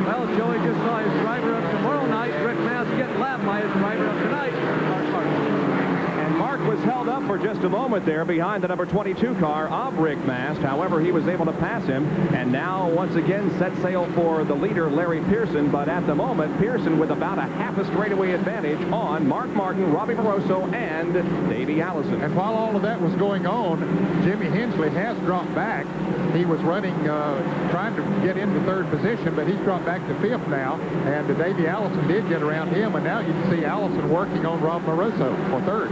Well, Joey just saw his driver up tomorrow night. Rick Mast getting lapped by his driver up tonight, Mark Martin. Mark was held up for just a moment there behind the number 22 car of Rick Mast. However, he was able to pass him, and now once again set sail for the leader, Larry Pearson. But at the moment, Pearson with about a half a straightaway advantage on Mark Martin, Robbie Moroso, and Davey Allison. And while all of that was going on, Jimmy Hensley has dropped back. He was running, trying to get into third position, but he's dropped back to fifth now. And Davey Allison did get around him, and now you can see Allison working on Rob Moroso for third.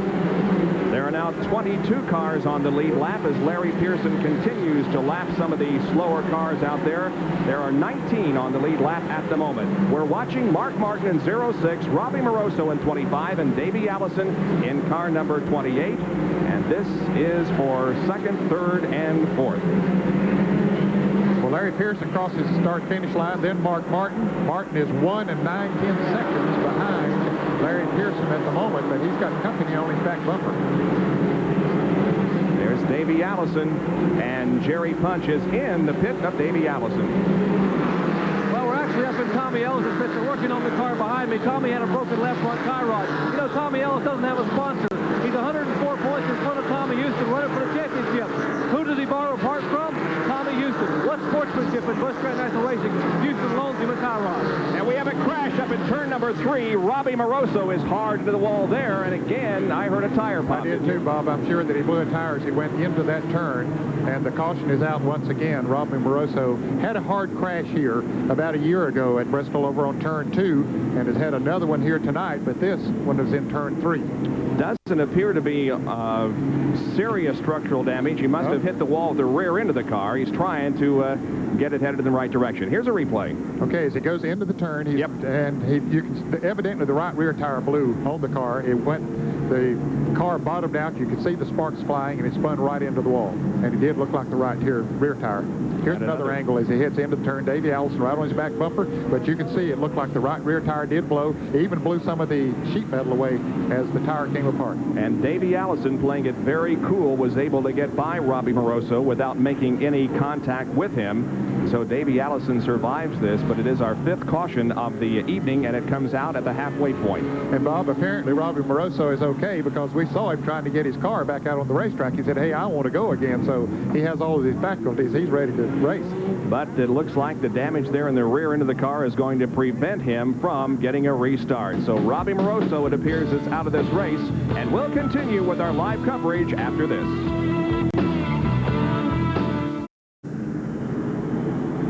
There are now 22 cars on the lead lap as Larry Pearson continues to lap some of the slower cars out there. There are 19 on the lead lap at the moment. We're watching Mark Martin in 06, Robbie Moroso in 25, and Davey Allison in car number 28. And this is for second, third, and fourth. Well, Larry Pearson crosses the start-finish line, then Mark Martin. Martin is 1 9/10 seconds behind Larry Pearson at the moment, but he's got company on his back bumper. There's Davey Allison, and Jerry Punch is in the pit of Davey Allison. Well, we're actually up in Tommy Ellis' pit. They're working on the car behind me. Tommy had a broken left front tie rod. You know, Tommy Ellis doesn't have a sponsor. He's 104 points in front of Tommy Houston running for the championship. Who does he borrow parts from? Tommy Houston. What sportsmanship in Busch Grand National Racing? Houston loans him a tie rod. And we have a crash up in turn number 3. Robbie Moroso is hard to the wall there, and again, I heard a tire pop. I did too, Bob. I'm sure that he blew a tire as he went into that turn, and the caution is out once again. Robbie Moroso had a hard crash here about a year ago at Bristol over on turn 2, and has had another one here tonight, but this one was in turn 3. Doesn't appear to be serious structural damage. He must have hit the wall at the rear end of the car. He's trying to get it headed in the right direction. Here's a replay. Okay, as he goes into the turn, you can evidently the right rear tire blew on the car. The car bottomed out. You could see the sparks flying, and it spun right into the wall. And it did look like the right rear tire. Here's another angle as he hits into the turn. Davey Allison right on his back bumper, but you can see it looked like the right rear tire did blow. He even blew some of the sheet metal away as the tire came apart. And Davey Allison, playing it very cool, was able to get by Robbie Moroso without making any contact with him. So Davey Allison survives this, but it is our 5th caution of the evening, and it comes out at the halfway point. And Bob, apparently Robbie Moroso is okay, because we saw him trying to get his car back out on the racetrack. He said, hey, I want to go again. So he has all of his faculties. He's ready to race. But it looks like the damage there in the rear end of the car is going to prevent him from getting a restart. So Robbie Moroso, it appears, is out of this race, and we'll continue with our live coverage after this.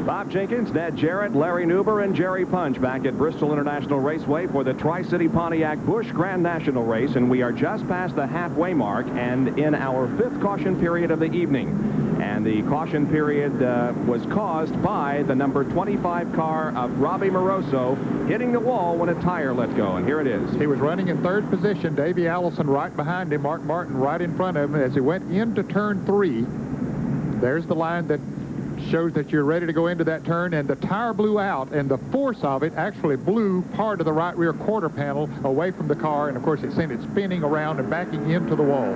Bob Jenkins, Ned Jarrett, Larry Nuber, and Jerry Punch back at Bristol International Raceway for the Tri-City Pontiac Busch Grand National Race, and we are just past the halfway mark and in our 5th caution period of the evening. And the caution period was caused by the number 25 car of Robbie Moroso hitting the wall when a tire let go, and here it is. He was running in 3rd position. Davey Allison right behind him, Mark Martin right in front of him. As he went into turn 3, there's the line that shows that you're ready to go into that turn, and the tire blew out, and the force of it actually blew part of the right rear quarter panel away from the car, and of course it sent it spinning around and backing into the wall.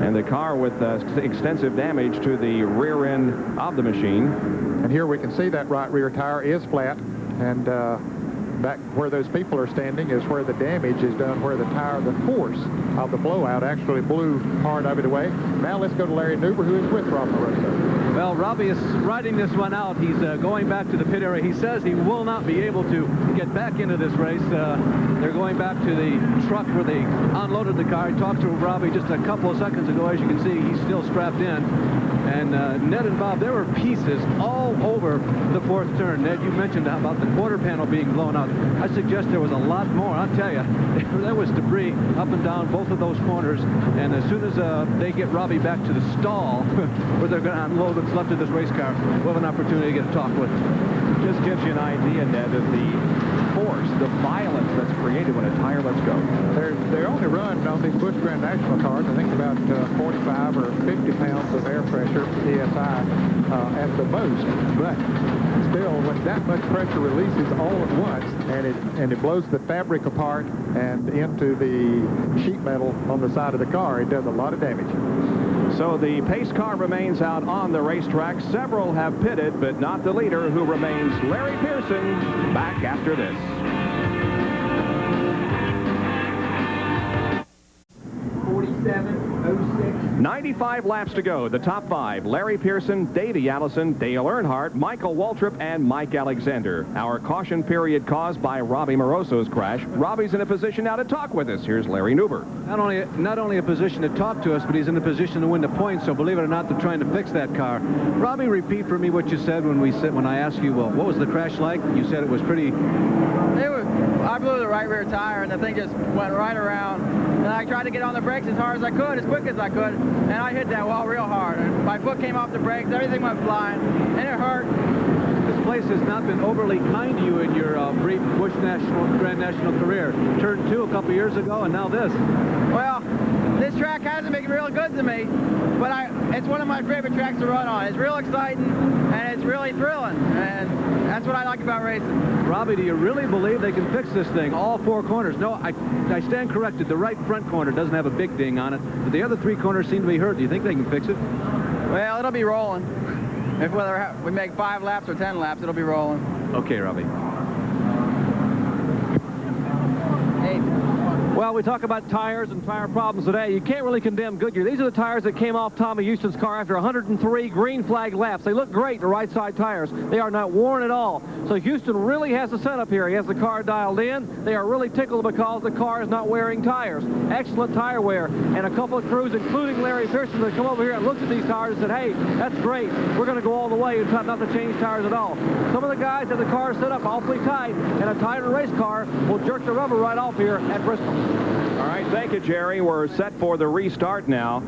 And the car with extensive damage to the rear end of the machine. And here we can see that right rear tire is flat, and back where those people are standing is where the damage is done, where the tire, the force of the blowout actually blew part of it away. Now let's go to Larry Nuber, who is with Robbie Moroso. Well, Robbie is riding this one out. He's going back to the pit area. He says he will not be able to get back into this race. They're going back to the truck where they unloaded the car. I talked to Robbie just a couple of seconds ago. As you can see, he's still strapped in. And Ned and Bob, there were pieces all over the 4th turn. Ned, you mentioned about the quarter panel being blown out. I suggest there was a lot more. I'll tell you, there was debris up and down both of those corners. And as soon as they get Robbie back to the stall where they're going to unload what's left of this race car, we'll have an opportunity to get a talk with him. Just gives you an idea, Ned, of the force, the violence that's created when a tire lets go. They only run on these Busch Grand National cars, I think about 45 or 50 pounds of air pressure, PSI, at the most. But still, when that much pressure releases all at once, and it blows the fabric apart and into the sheet metal on the side of the car, it does a lot of damage. So the pace car remains out on the racetrack. Several have pitted, but not the leader, who remains Larry Pearson, back after this. 47.06. 95 laps to go. The top 5: Larry Pearson, Davey Allison, Dale Earnhardt, Michael Waltrip, and Mike Alexander. Our caution period caused by Robbie Moroso's crash. Robbie's in a position now to talk with us. Here's Larry Nuber. Not only a position to talk to us, but he's in a position to win the points. So believe it or not, they're trying to fix that car. Robbie, repeat for me what you said when I asked you, well, what was the crash like? You said it was pretty. I blew the right rear tire, and the thing just went right around. And I tried to get on the brakes as hard as I could, as quick as I could, and I hit that wall real hard. And my foot came off the brakes, everything went flying, and it hurt. This place has not been overly kind to you in your brief Busch Grand National career. Turn 2 a couple years ago, and now this. Well, this track hasn't been real good to me, but it's one of my favorite tracks to run on. It's real exciting, and it's really thrilling, and that's what I like about racing. Robbie, do you really believe they can fix this thing, all 4 corners? No, I stand corrected. The right front corner doesn't have a big ding on it, but the other 3 corners seem to be hurt. Do you think they can fix it? Well, it'll be rolling. If whether we make 5 laps or 10 laps, it'll be rolling. Okay, Robbie. Hey. Well, we talk about tires and tire problems today. You can't really condemn Goodyear. These are the tires that came off Tommy Houston's car after 103 green flag laps. They look great, the right side tires. They are not worn at all. So Houston really has the setup here. He has the car dialed in. They are really tickled because the car is not wearing tires. Excellent tire wear. And a couple of crews, including Larry Pearson, that come over here and looked at these tires and said, hey, that's great. We're going to go all the way and try not to change tires at all. Some of the guys have the car set up awfully tight, and a tighter race car will jerk the rubber right off here at Bristol. All right, thank you, Jerry. We're set for the restart now.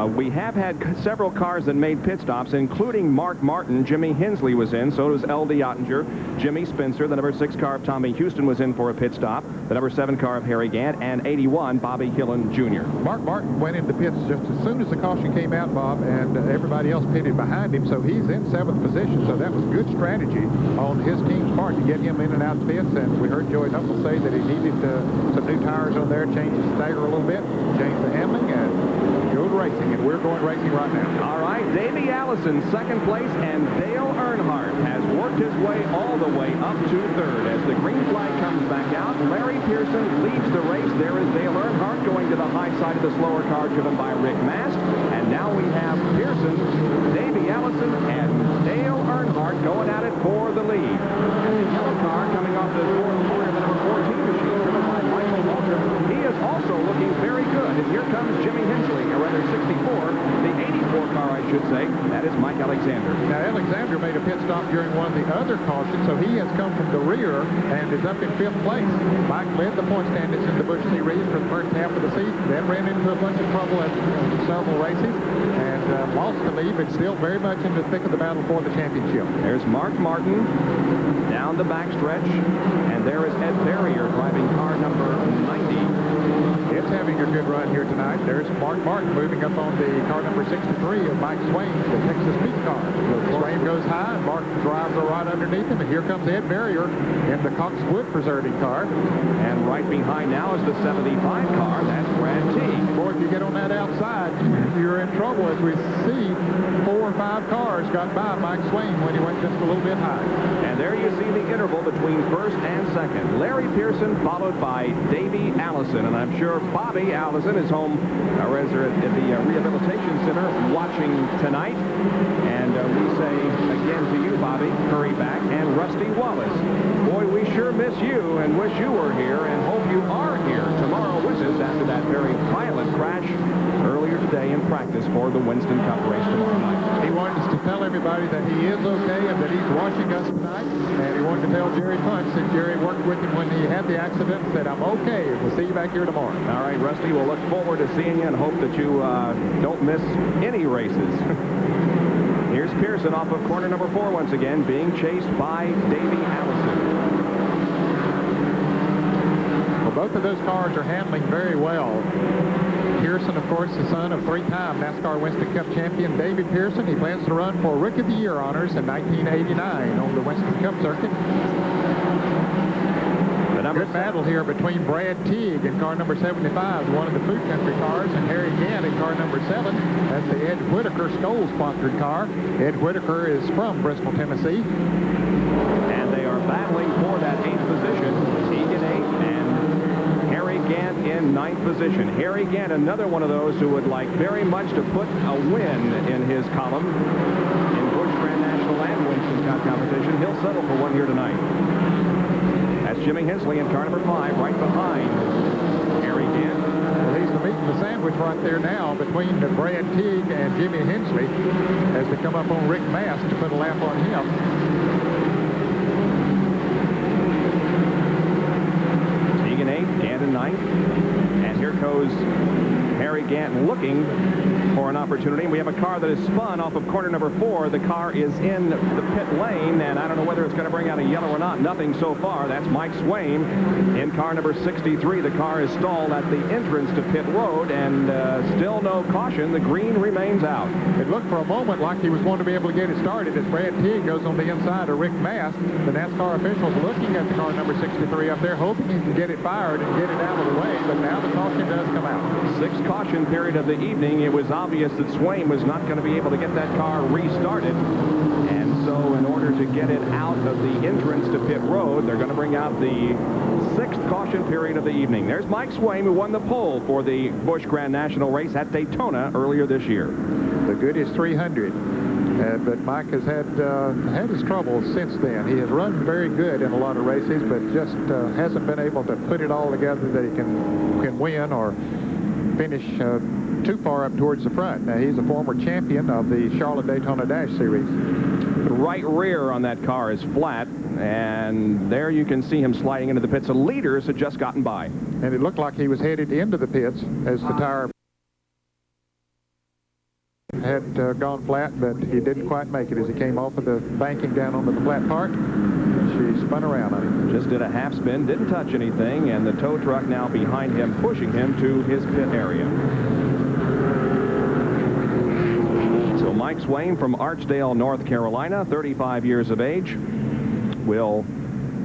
We have had several cars that made pit stops, including Mark Martin. Jimmy Hensley was in, so was L.D. Ottinger. Jimmy Spencer, the number 6 car of Tommy Houston, was in for a pit stop. The number 7 car of Harry Gant, and 81, Bobby Hillen Jr. Mark Martin went into pits just as soon as the caution came out, Bob, and everybody else pitted behind him, so he's in 7th position. So that was good strategy on his team's part to get him in and out of pits. And we heard Joey Knuckles say that he needed some new tires on there, change the stagger a little bit, change the handling, and go to racing. And we're going racing right now. All right, Davey Allison, 2nd place, and Dale Earnhardt has worked his way all the way up to 3rd. As the green flag comes back out, Larry Pearson leads the race. There is Dale Earnhardt going to the high side of the slower car driven by Rick Mast. And now we have Pearson, Davey Allison, and Dale Earnhardt going at it for the lead. And the yellow car coming off the 4th corner, the number 14 machine driven by Michael Walter. He is also looking very good. And here comes Jimmy Hensley, or rather 64, the 84 car, I should say. That is Mike Alexander. Now, Alexander made a pit stop during one of the other cautions, so he has come from the rear and is up in 5th place. Mike led the point standings in the Busch Series for the first half of the season, then ran into a bunch of trouble at several races and lost the lead, but still very much in the thick of the battle for the championship. There's Mark Martin down the backstretch, and there is Ed Barrier driving car number 90. It's having a good run here tonight. There's Mark Martin moving up on the car number 63 of Mike Swain, the Texas Speed car. Swain goes high, and Martin drives right underneath him, and here comes Ed Barrier in the Cox Wood preserving car. And right behind now is the 75 car. That's Brad Teague. Boy, if you get on that outside, you're in trouble, as we see 4 or 5 cars got by Mike Swain when he went just a little bit high. And there you see the interval between 1st and 2nd. Larry Pearson followed by Davey Allison, and I'm sure Bobby Allison is home at the Rehabilitation Center watching tonight. And we say again to you, Bobby, hurry back. And Rusty Wallace, boy, we sure miss you and wish you were here and hope you are here tomorrow with us after that very violent crash earlier today in practice for the Winston Cup race tomorrow night. He wanted us to tell everybody that he is okay and that he's watching us tonight. And he wanted to tell Jerry Punch that Jerry worked with him when he had the accident and said, I'm okay. We'll see you back here tomorrow. All right, Rusty, we'll look forward to seeing you and hope that you don't miss any races. Here's Pearson off of corner number 4 once again, being chased by Davey Allison. Well, both of those cars are handling very well. Pearson, of course, the son of 3-time NASCAR Winston Cup champion David Pearson. He plans to run for Rookie of the Year honors in 1989 on the Winston Cup circuit. Good battle here between Brad Teague in car number 75, one of the Food Country cars, and Harry Gant in car number 7. That's the Ed Whitaker Skoll-sponsored car. Ed Whitaker is from Bristol, Tennessee. And they are battling for that 8th position. Teague in 8th and Harry Gant in 9th position. Harry Gant, another one of those who would like very much to put a win in his column in Busch Grand National and Winston Cup competition. He'll settle for one here tonight. That's Jimmy Hensley in car number 5, right behind Harry Gant. Well, he's the meat and the sandwich right there now between Brad Teague and Jimmy Hensley as they come up on Rick Mast to put a lap on him. Teague in 8th, Gant in 9th. And here goes Harry Gant looking for an opportunity. We have a car that is spun off of corner number 4. The car is in the pit lane, and I don't know whether it's going to bring out a yellow or not. Nothing so far. That's Mike Swain in car number 63. The car is stalled at the entrance to pit road, and still no caution. The green remains out. It looked for a moment like he was going to be able to get it started as Brad Teague goes on the inside of Rick Mast. The NASCAR officials looking at the car number 63 up there, hoping he can get it fired and get it out of the way, but now the caution does come out. 6th caution period of the evening. It was obvious that Swain was not going to be able to get that car restarted. And so in order to to get it out of the entrance to pit road. They're going to bring out the 6th caution period of the evening. There's Mike Swaim, who won the pole for the Busch Grand National race at Daytona earlier this year. The good is 300. But Mike has had his troubles since then. He has run very good in a lot of races, but just hasn't been able to put it all together that he can win or finish too far up towards the front. Now, he's a former champion of the Charlotte Daytona Dash Series. The right rear on that car is flat, and there you can see him sliding into the pits. The leaders had just gotten by. And it looked like he was headed into the pits as the tire had gone flat, but he didn't quite make it as he came off of the banking down onto the flat part. She spun around on him. Just did a half spin, didn't touch anything, and the tow truck now behind him, pushing him to his pit area. So Mike Swaim from Archdale, North Carolina, 35 years of age, will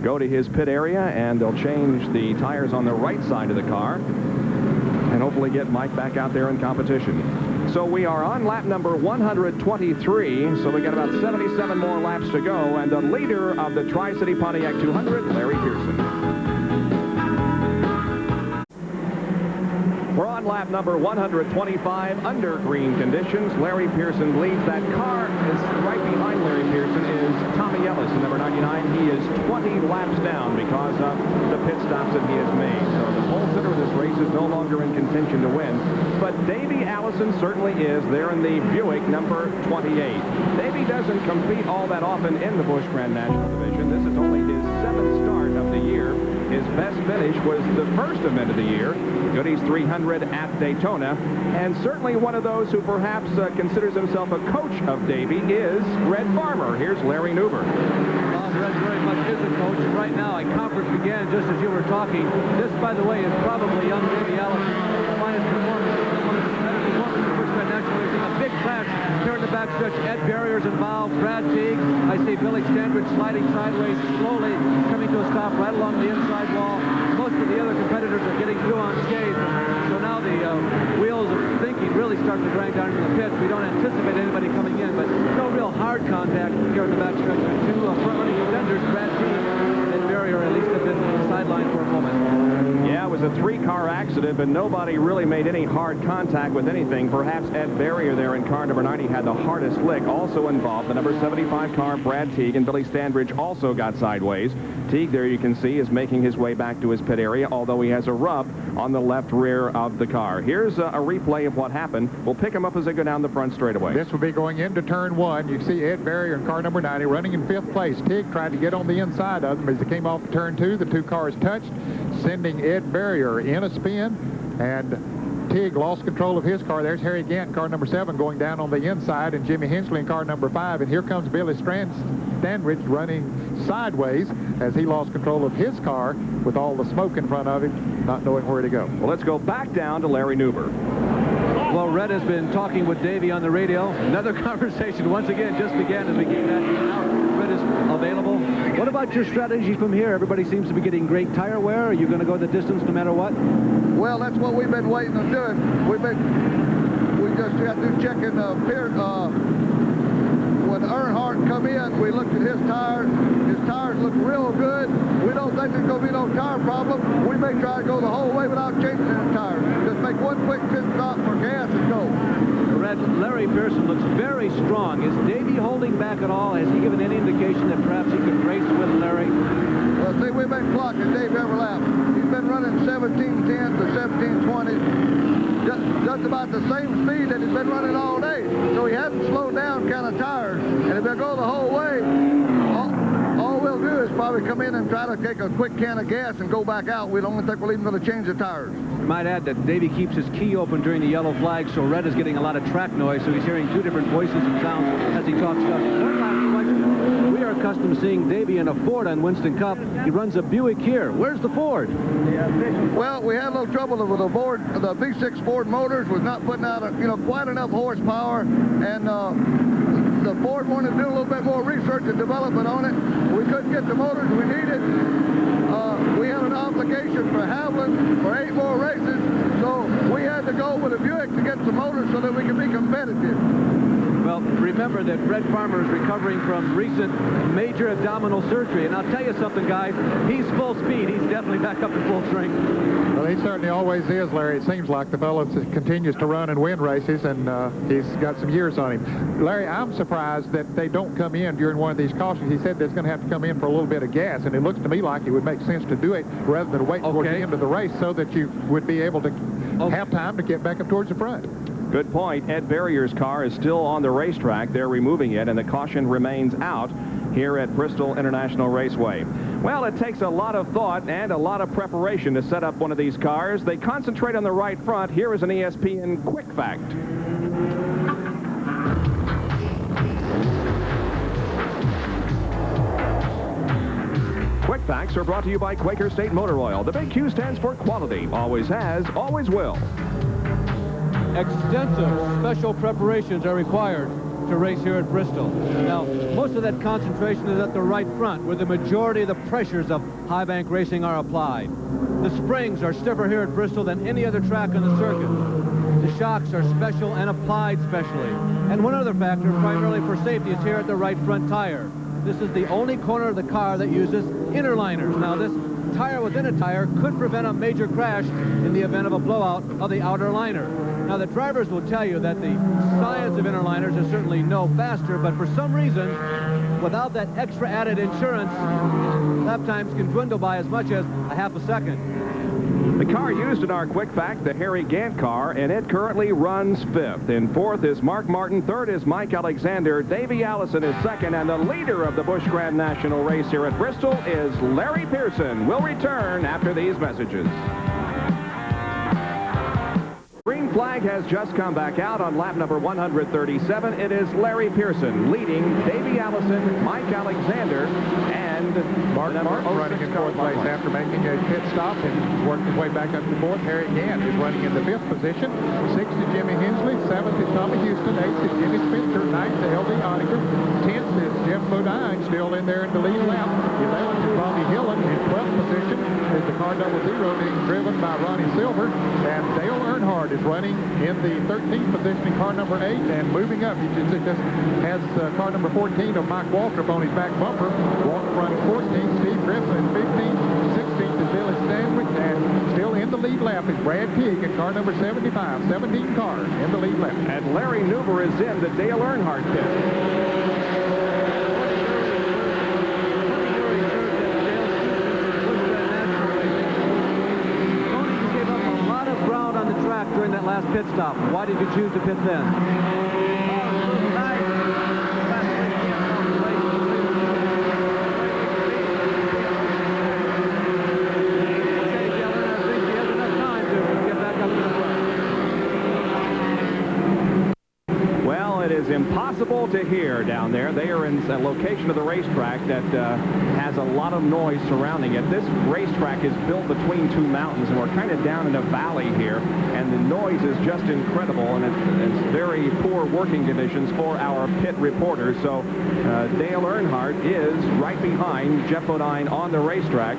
go to his pit area, and they'll change the tires on the right side of the car and hopefully get Mike back out there in competition. So we are on lap number 123, so we got about 77 more laps to go, and the leader of the Tri-City Pontiac 200, Larry Pearson. We're on lap number 125 under green conditions. Larry Pearson leads. That car is right behind Larry Pearson is Tommy Ellis in number 99. He is 20 laps down because of the pit stops that he has made. So the pole sitter of this race is no longer in contention to win. But Davey Allison certainly is there in the Buick number 28. Davey doesn't compete all that often in the Busch Grand National Division. This is only his 7th start of the year. His best finish was the first event of the year, Goody's 300 at Daytona, and certainly one of those who perhaps considers himself a coach of Davey is Red Farmer. Here's Larry Newber. Red very much is a coach, and right now a conference began just as you were talking. This, by the way, is probably young Davey Allison's finest performance. A big crash here in the backstretch. Ed Barrier's involved. Brad Teague. I see Billy Standridge sliding sideways, slowly coming to a stop right along the inside wall. Most of the other competitors are getting through unscathed. So now the wheels of thinking really start to drag down into the pits. We don't anticipate anybody coming in, but no real hard contact here in the backstretch. Two front-running contenders, Brad Teague and Barrier, at least have been sidelined for a moment. Yeah, it was a 3-car accident, but nobody really made any hard contact with anything. Perhaps Ed Barrier there in car number 90 had the hardest lick. Also involved, the number 75 car, Brad Teague, and Billy Standridge also got sideways. Teague, there you can see, is making his way back to his pit area, although he has a rub on the left rear of the car. Here's a replay of what happened. We'll pick him up as they go down the front straightaway. This will be going into turn 1. You see Ed Barrier in car number 90 running in 5th place. Teague tried to get on the inside of him as he came off of turn 2. The 2 cars touched, sending Ed Barrier in a spin, and Teague lost control of his car. There's Harry Gant, car number 7, going down on the inside, and Jimmy Hensley in car number 5. And here comes Billy Standridge running sideways as he lost control of his car with all the smoke in front of him, not knowing where to go. Well, let's go back down to Larry Newber. Well, Red has been talking with Davey on the radio. Another conversation once again just began as we came back. Red is available. What about your strategy from here? Everybody seems to be getting great tire wear. Are you going to go the distance no matter what? Well, that's what we've been waiting on doing. We just got to check in the pier. When Earnhardt come in, we looked at his tires. His tires look real good. We don't think there's going to be no tire problem. We may try to go the whole way without changing any tires. Just make one quick pit stop for gas and go. Red, Larry Pearson looks very strong. Is Davey holding back at all? Has he given any indication that perhaps he could race with Larry? Well, see, we've been clocking Dave every lap. He's been running 1710 to 1720. Just about the same speed that he's been running all day. So he hasn't slowed down kind of tires. And if they go the whole way, all we'll do is probably come in and try to take a quick can of gas and go back out. We don't think we're even going to change the tires. I might add that Davey keeps his key open during the yellow flag, so Red is getting a lot of track noise, so he's hearing 2 different voices and sounds as he talks stuff. One last question. We are accustomed to seeing Davey in a Ford on Winston Cup. He runs a Buick here. Where's the Ford? Well, we had a little trouble with the Ford. The V6 Ford motors was not putting out, quite enough horsepower, and the Ford wanted to do a little bit more research and development on it. We couldn't get the motors we needed. We had an obligation for Havlin for 8 more races, so we had to go with a Buick to get some motors so that we could be competitive. Well, remember that Fred Farmer is recovering from recent major abdominal surgery. And I'll tell you something, guys. He's full speed. He's definitely back up to full strength. Well, he certainly always is, Larry. It seems like the fellow continues to run and win races, and he's got some years on him. Larry, I'm surprised that they don't come in during one of these cautions. He said there's going to have to come in for a little bit of gas, and it looks to me like it would make sense to do it rather than wait towards the end of the race so that you would be able to have time to get back up towards the front. Good point. Ed Verrier's car is still on the racetrack. They're removing it, and the caution remains out here at Bristol International Raceway. Well, it takes a lot of thought and a lot of preparation to set up one of these cars. They concentrate on the right front. Here is an ESPN Quick Fact. Quick Facts are brought to you by Quaker State Motor Oil. The big Q stands for quality. Always has, always will. Extensive special preparations are required to race here at Bristol. Now, most of that concentration is at the right front, where the majority of the pressures of high bank racing are applied. The springs are stiffer here at Bristol than any other track on the circuit. The shocks are special and applied specially. And one other factor, primarily for safety, is here at the right front tire. This is the only corner of the car that uses inner liners. Now, this tire within a tire could prevent a major crash in the event of a blowout of the outer liner. Now, the drivers will tell you that the science of inner liners is certainly no faster, but for some reason, without that extra added insurance, lap times can dwindle by as much as a half a second. The car used in our Quick Fact, the Harry Gant car, and it currently runs fifth. In fourth is Mark Martin. Third is Mike Alexander. Davey Allison is second, and the leader of the Busch Grand National race here at Bristol is Larry Pearson. We'll return after these messages. Green flag has just come back out on lap number 137. It is Larry Pearson leading Davey Allison, Mike Alexander, and Mark Martin running in fourth place after making a pit stop and working his way back up to fourth. Harry Gant is running in the fifth position. Sixth is Jimmy Hensley. Seventh is Tommy Houston. Eighth is Jimmy Spencer. Ninth is L.D. Onager. 10th is Jeff Bodine still in there in the lead lap. 11th is Bobby Hillen. In 12th position is the car 00 being driven by Ronnie Silver. And Dale Earnhardt is running in the 13th position in car number 8 and moving up. You can see this has car number 14 of Mike Waltrip on his back bumper. Waltrip running 14th, Steve Griffin is 15th, 16th is Billy Stanwick, and still in the lead lap is Brad Teague in car number 75. 17 cars in the lead lap. And Larry Newber is in the Dale Earnhardt pit. During that last pit stop. Why did you choose to pit then? Impossible to hear down there. They are in a location of the racetrack that has a lot of noise surrounding it. This racetrack is built between two mountains, and we're kind of down in a valley here, and the noise is just incredible, and it's very poor working conditions for our pit reporters. So Dale Earnhardt is right behind Jeff Bodine on the racetrack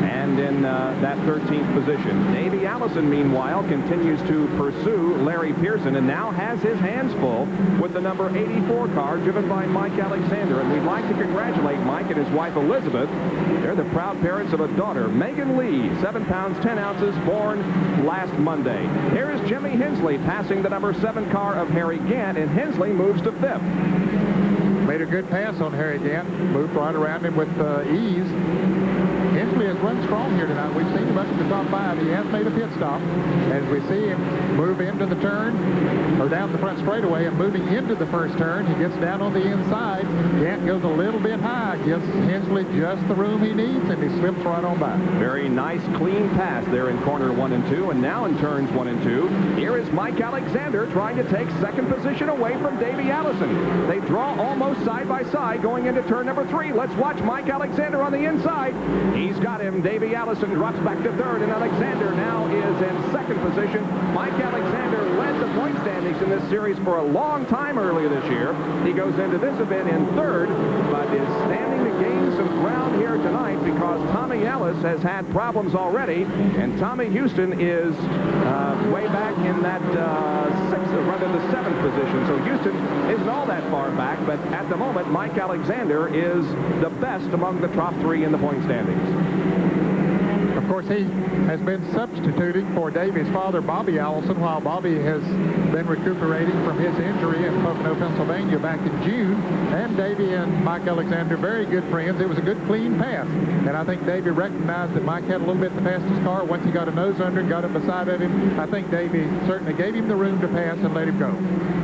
and in that 13th position. Davey Allison, meanwhile, continues to pursue Larry Pearson and now has his hands full with the number 84 car driven by Mike Alexander. And we'd like to congratulate Mike and his wife Elizabeth. They're the proud parents of a daughter, Megan Lee, 7 pounds 10 ounces, born last Monday. Here is Jimmy Hensley passing the number 7 car of Harry Gant, and Hensley moves to 5th. Made a good pass on Harry Gant. Moved right around him with ease. Hensley has run strong here tonight. We've seen him up to the top 5. He has made a pit stop. As we see him move into the turn, or down the front straightaway, and moving into the first turn, he gets down on the inside. Gant goes a little bit high, gives Hensley just the room he needs, and he slips right on by. Very nice, clean pass there in corner 1 and 2, and now in turns 1 and 2. Here is Mike Alexander trying to take second position away from Davey Allison. They draw almost side by by side going into turn number 3. Let's watch Mike Alexander on the inside. He's got him. Davey Allison drops back to third, and Alexander now is in second position. Mike Alexander led the point standings in this series for a long time earlier this year. He goes into this event in third, but is standing to gain some ground here tonight because Tommy Ellis has had problems already, and Tommy Houston is way back in that the seventh position. So Houston isn't all that far back, but at the moment, Mike Alexander is the best among the top 3 in the point standings. Of course, he has been substituting for Davey's father, Bobby Allison, while Bobby has been recuperating from his injury in Pocono, Pennsylvania back in June. And Davey and Mike Alexander, very good friends. It was a good, clean pass. And I think Davey recognized that Mike had a little bit the fastest car. Once he got a nose under and got it beside of him, I think Davey certainly gave him the room to pass and let him go.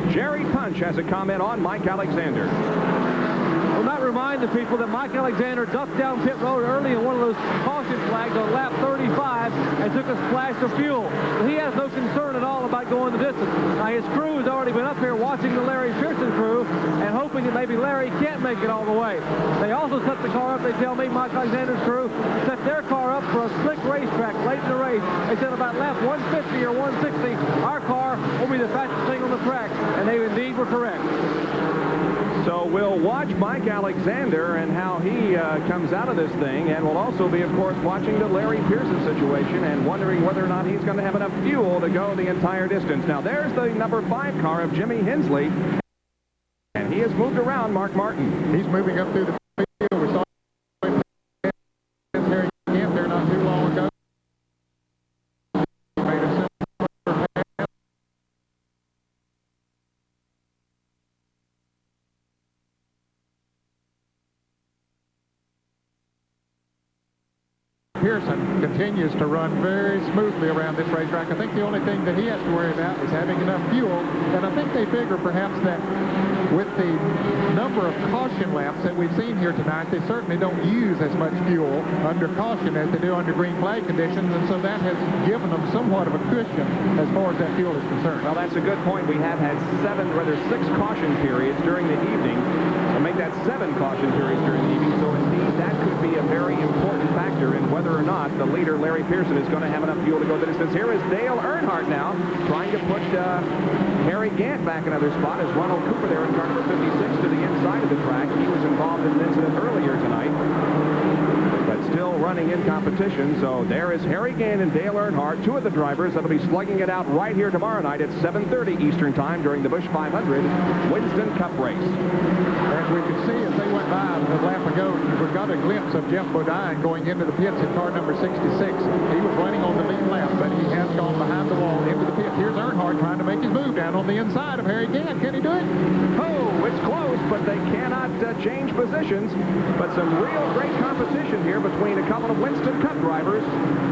Jerry Punch has a comment on Mike Alexander. Well, that remind the people that Mike Alexander ducked down pit road early in one of those caution flags on lap 35 and took a splash of fuel. But he has no concern at all about going the distance. Now, his crew has already been up here watching the Larry Pearson crew and hoping that maybe Larry can't make it all the way. They also set the car up, they tell me, Mike Alexander's crew, set their car up for a slick racetrack late in the race. They said about lap 150 or 160, our car will be the fastest thing on the track, and they indeed were correct. So we'll watch Mike Alexander and how he comes out of this thing, and we'll also be, of course, watching the Larry Pearson situation and wondering whether or not he's going to have enough fuel to go the entire distance. Now, there's the number 5 car of Jimmy Hensley, and he has moved around Mark Martin. He's moving up through the field. We saw him Harry Camp there not too long ago. He made a similar pass. Pearson continues to run very smoothly around this racetrack. I think the only thing that he has to worry about is having enough fuel, and I think they figure perhaps that with the number of caution laps that we've seen here tonight, they certainly don't use as much fuel under caution as they do under green flag conditions, and so that has given them somewhat of a cushion as far as that fuel is concerned. Well, that's a good point. We have had 6 caution periods during the evening. So make that 7 caution periods during the evening. So indeed, that could be a very important factor in whether or not the leader, Larry Pearson, is going to have enough fuel to go the distance. Here is Dale Earnhardt now trying to put Harry Gant back another spot as Ronald Cooper there in car number 56 to the inside of the track. He was involved in an incident earlier tonight, but still running in competition. So there is Harry Gant and Dale Earnhardt, 2 of the drivers that will be slugging it out right here tomorrow night at 7:30 Eastern Time during the Busch 500 Winston Cup race. And we could see as they went by a lap ago, we got a glimpse of Jeff Bodine going into the pits in car number 66. He was running on the lead lap, but he has gone behind the wall into the pits. Here's Earnhardt trying to make his move down on the inside of Harry Gant. Can he do it? Oh, it's close, but they cannot change positions. But some real great competition here between a couple of Winston Cup drivers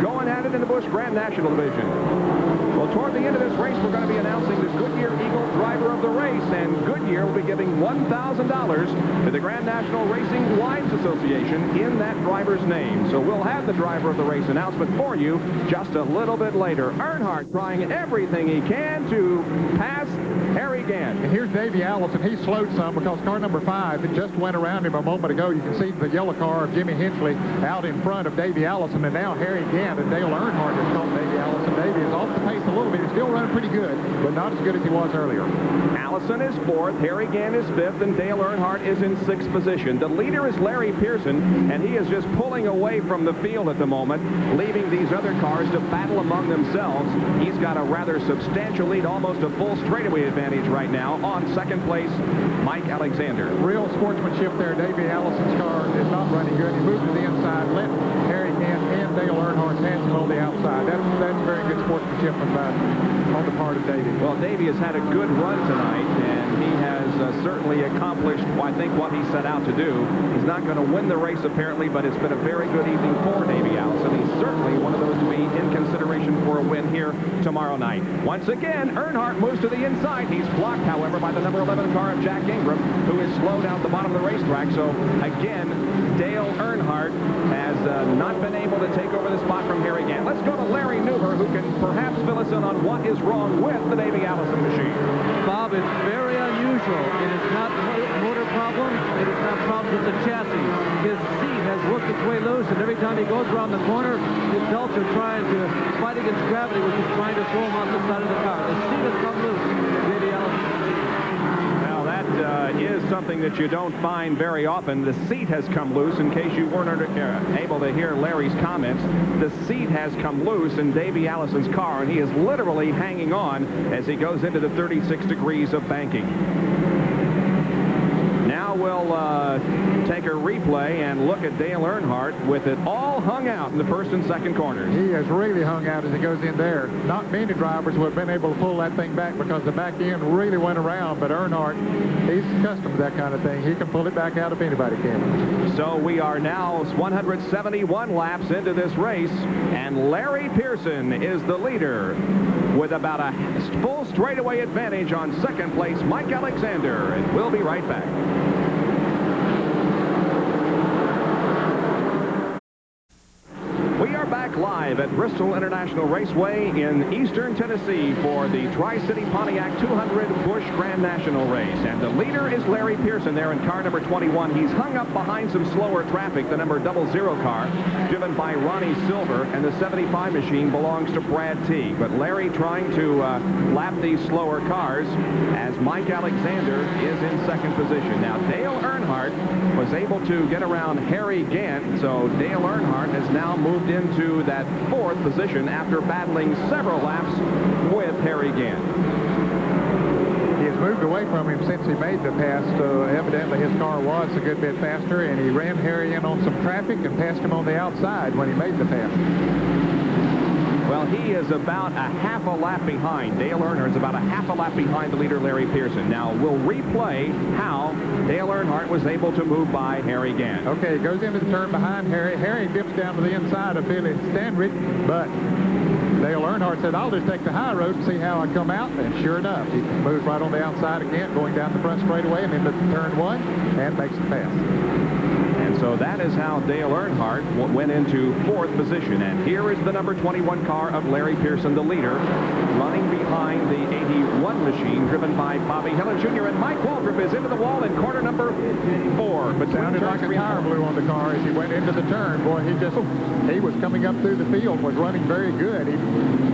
going at it in the Busch Grand National Division. Well, toward the end of this race, we're going to be announcing the Goodyear Eagle driver of the race, and Goodyear will be giving $1,000 to the Grand National Racing Wives Association in that driver's name. So we'll have the driver of the race announcement for you just a little bit later. Earnhardt trying everything he can to pass Harry Gant. And here's Davey Allison. He slowed some because car number 5, it just went around him a moment ago. You can see the yellow car of Jimmy Hensley out in front of Davey Allison, and now Harry Gant and Dale Earnhardt has caught Davey Allison. Davey is off the pace a little bit. He's still running pretty good, but not as good as he was earlier. Allison is 4th, Harry Gant is 5th, and Dale Earnhardt is in 6th position. The leader is Larry Pearson, and he is just pulling away from the field at the moment, leaving these other cars to battle among themselves. He's got a rather substantial lead, almost a full straightaway advantage right now on 2nd place, Mike Alexander. Real sportsmanship there. Davey Allison's car is not running good. He moved to the inside, let Harry Gant and Dale Earnhardt's hands on the outside. That's very good sportsmanship on the part of Davey. Well, Davey has had a good run tonight, and he has certainly accomplished, I think, what he set out to do. He's not going to win the race, apparently, but it's been a very good evening for Davey Allison. He's certainly one of those to be in consideration for a win here tomorrow night. Once again, Earnhardt moves to the inside. He's blocked, however, by the number 11 car of Jack Ingram, who is slowed out the bottom of the racetrack. So, again, Dale Earnhardt has not been able to take over the spot from Harry Gant. Let's go to Larry Newber, who can perhaps fill us in on what is wrong with the Davey Allison machine. Bob, it's very unusual. It is not a motor problem. It is it's a chassis. His seat has worked its way loose, and every time he goes around the corner, his belts are trying to fight against gravity, which is trying to throw him off the side of the car. The seat has come loose. Davey Allison. Now, that is something that you don't find very often. The seat has come loose. In case you weren't able to hear Larry's comments, the seat has come loose in Davey Allison's car, and he is literally hanging on as he goes into the 36 degrees of banking. Now we'll take a replay and look at Dale Earnhardt with it all hung out in the first and second corners. He has really hung out as he goes in there. Not many drivers would have been able to pull that thing back because the back end really went around, but Earnhardt, he's accustomed to that kind of thing. He can pull it back out if anybody can. So we are now 171 laps into this race, and Larry Pearson is the leader with about a full straightaway advantage on second place, Mike Alexander, and we'll be right back. We are back live at Bristol International Raceway in eastern Tennessee for the Tri-City Pontiac 200 Busch Grand National Race. And the leader is Larry Pearson there in car number 21. He's hung up behind some slower traffic, the number 00 car, driven by Ronnie Silver, and the 75 machine belongs to Brad T. But Larry trying to lap these slower cars as Mike Alexander is in second position. Now, Dale Earnhardt was able to get around Harry Gant, so Dale Earnhardt has now moved into that fourth position after battling several laps with Harry Gant. He has moved away from him since he made the pass, so evidently his car was a good bit faster, and he ran Harry in on some traffic and passed him on the outside when he made the pass. Well, he is about a half a lap behind. Dale Earnhardt is about a half a lap behind the leader, Larry Pearson. Now, we'll replay how Dale Earnhardt was able to move by Harry Gant. Okay, goes into the turn behind Harry. Harry dips down to the inside of Billy Standrick, but Dale Earnhardt said, I'll just take the high road and see how I come out. And sure enough, he moves right on the outside again, going down the front straightaway and into turn one, and makes the pass. And so that is how Dale Earnhardt went into fourth position. And here is the number 21 car of Larry Pearson, the leader, running behind the 81 machine driven by Bobby Hillin Jr. And Mike Waltrip is into the wall in corner number 4. But sounded like a tire blew on the car as he went into the turn. Boy, he was coming up through the field, was running very good. He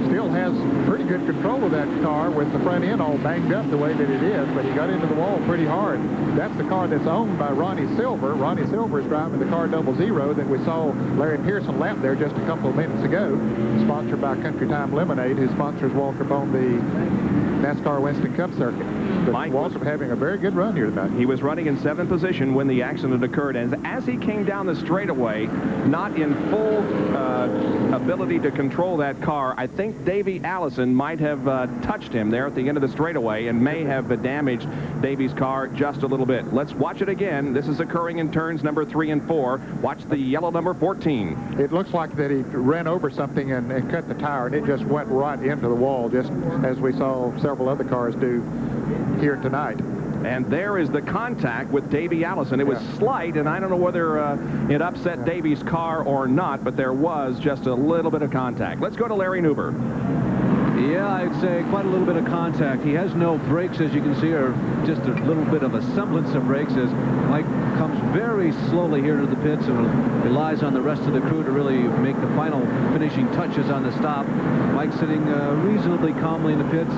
still has pretty good control of that car with the front end all banged up the way that it is, but he got into the wall pretty hard. That's the car that's owned by Ronnie Silver. Ronnie Silver is driving the car 00 that we saw Larry Pearson lap there just a couple of minutes ago, sponsored by Country Time Lemonade, who sponsors Waltrip on the NASCAR Winston Cup circuit. But Waltrip having a very good run here tonight. He was running in 7th position when the accident occurred, and as he came down the straightaway, not in full ability to control that car, I think Davey Allison might have touched him there at the end of the straightaway and may have damaged Davey's car just a little bit. Let's watch it again. This is occurring in turns number 3 and 4. Watch the yellow number 14. It looks like that he ran over something and cut the tire, and it just went right into the wall, just as we saw several other cars do here tonight. And there is the contact with Davey Allison. It was slight, and I don't know whether it upset Davey's car or not, but there was just a little bit of contact. Let's go to Larry Nuber. Yeah, I'd say quite a little bit of contact. He has no brakes, as you can see, or just a little bit of a semblance of brakes as Mike comes very slowly here to the pits and relies on the rest of the crew to really make the final finishing touches on the stop. Mike sitting reasonably calmly in the pits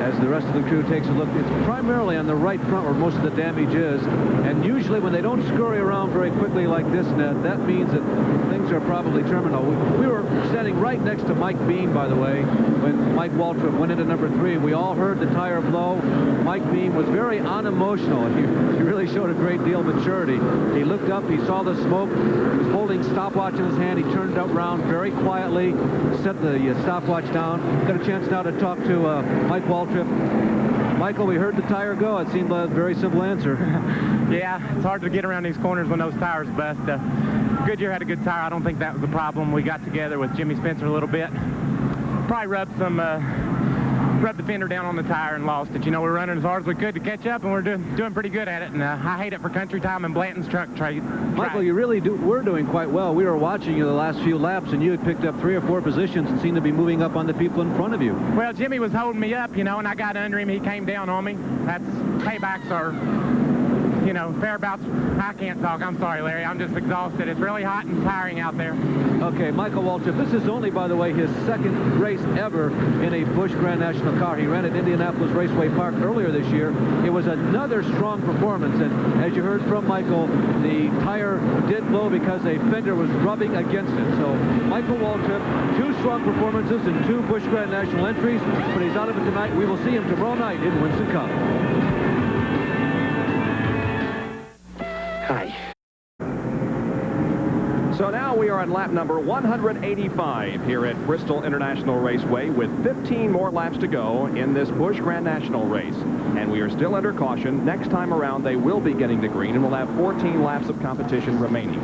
as the rest of the crew takes a look. It's primarily on the right front where most of the damage is, and usually when they don't scurry around very quickly like this, Ned, that means that things are probably terminal. We were standing right next to Mike Beam, by the way, when Mike Waltrip went into number 3. We all heard the tire blow. Mike Beam was very unemotional. He really showed a great deal of maturity. He looked up, he saw the smoke, he was holding stopwatch in his hand. He turned it around very quietly, set the stopwatch down. Got a chance now to talk to Mike Waltrip. Michael, we heard the tire go. It seemed like a very simple answer. Yeah, it's hard to get around these corners when those tires bust. Goodyear had a good tire. I don't think that was the problem. We got together with Jimmy Spencer a little bit. Probably rubbed the fender down on the tire and lost it. You know, we're running as hard as we could to catch up, and we're doing pretty good at it. And I hate it for Country Time and Blanton's truck trade. Michael, you really were doing quite well. We were watching you the last few laps, and you had picked up 3 or 4 positions and seemed to be moving up on the people in front of you. Well, Jimmy was holding me up, you know, and I got under him. He came down on me. That's paybacks are you know, thereabouts. I can't talk. I'm sorry, Larry. I'm just exhausted. It's really hot and tiring out there. Okay, Michael Waltrip, this is only, by the way, his second race ever in a Busch Grand National car. He ran at Indianapolis Raceway Park earlier this year. It was another strong performance, and as you heard from Michael, the tire did blow because a fender was rubbing against it. So Michael Waltrip, 2 strong performances in 2 Busch Grand National entries, but he's out of it tonight. We will see him tomorrow night in Winston Cup. Hi. So now we are on lap number 185 here at Bristol International Raceway with 15 more laps to go in this Busch Grand National race. And we are still under caution. Next time around, they will be getting the green, and we'll have 14 laps of competition remaining.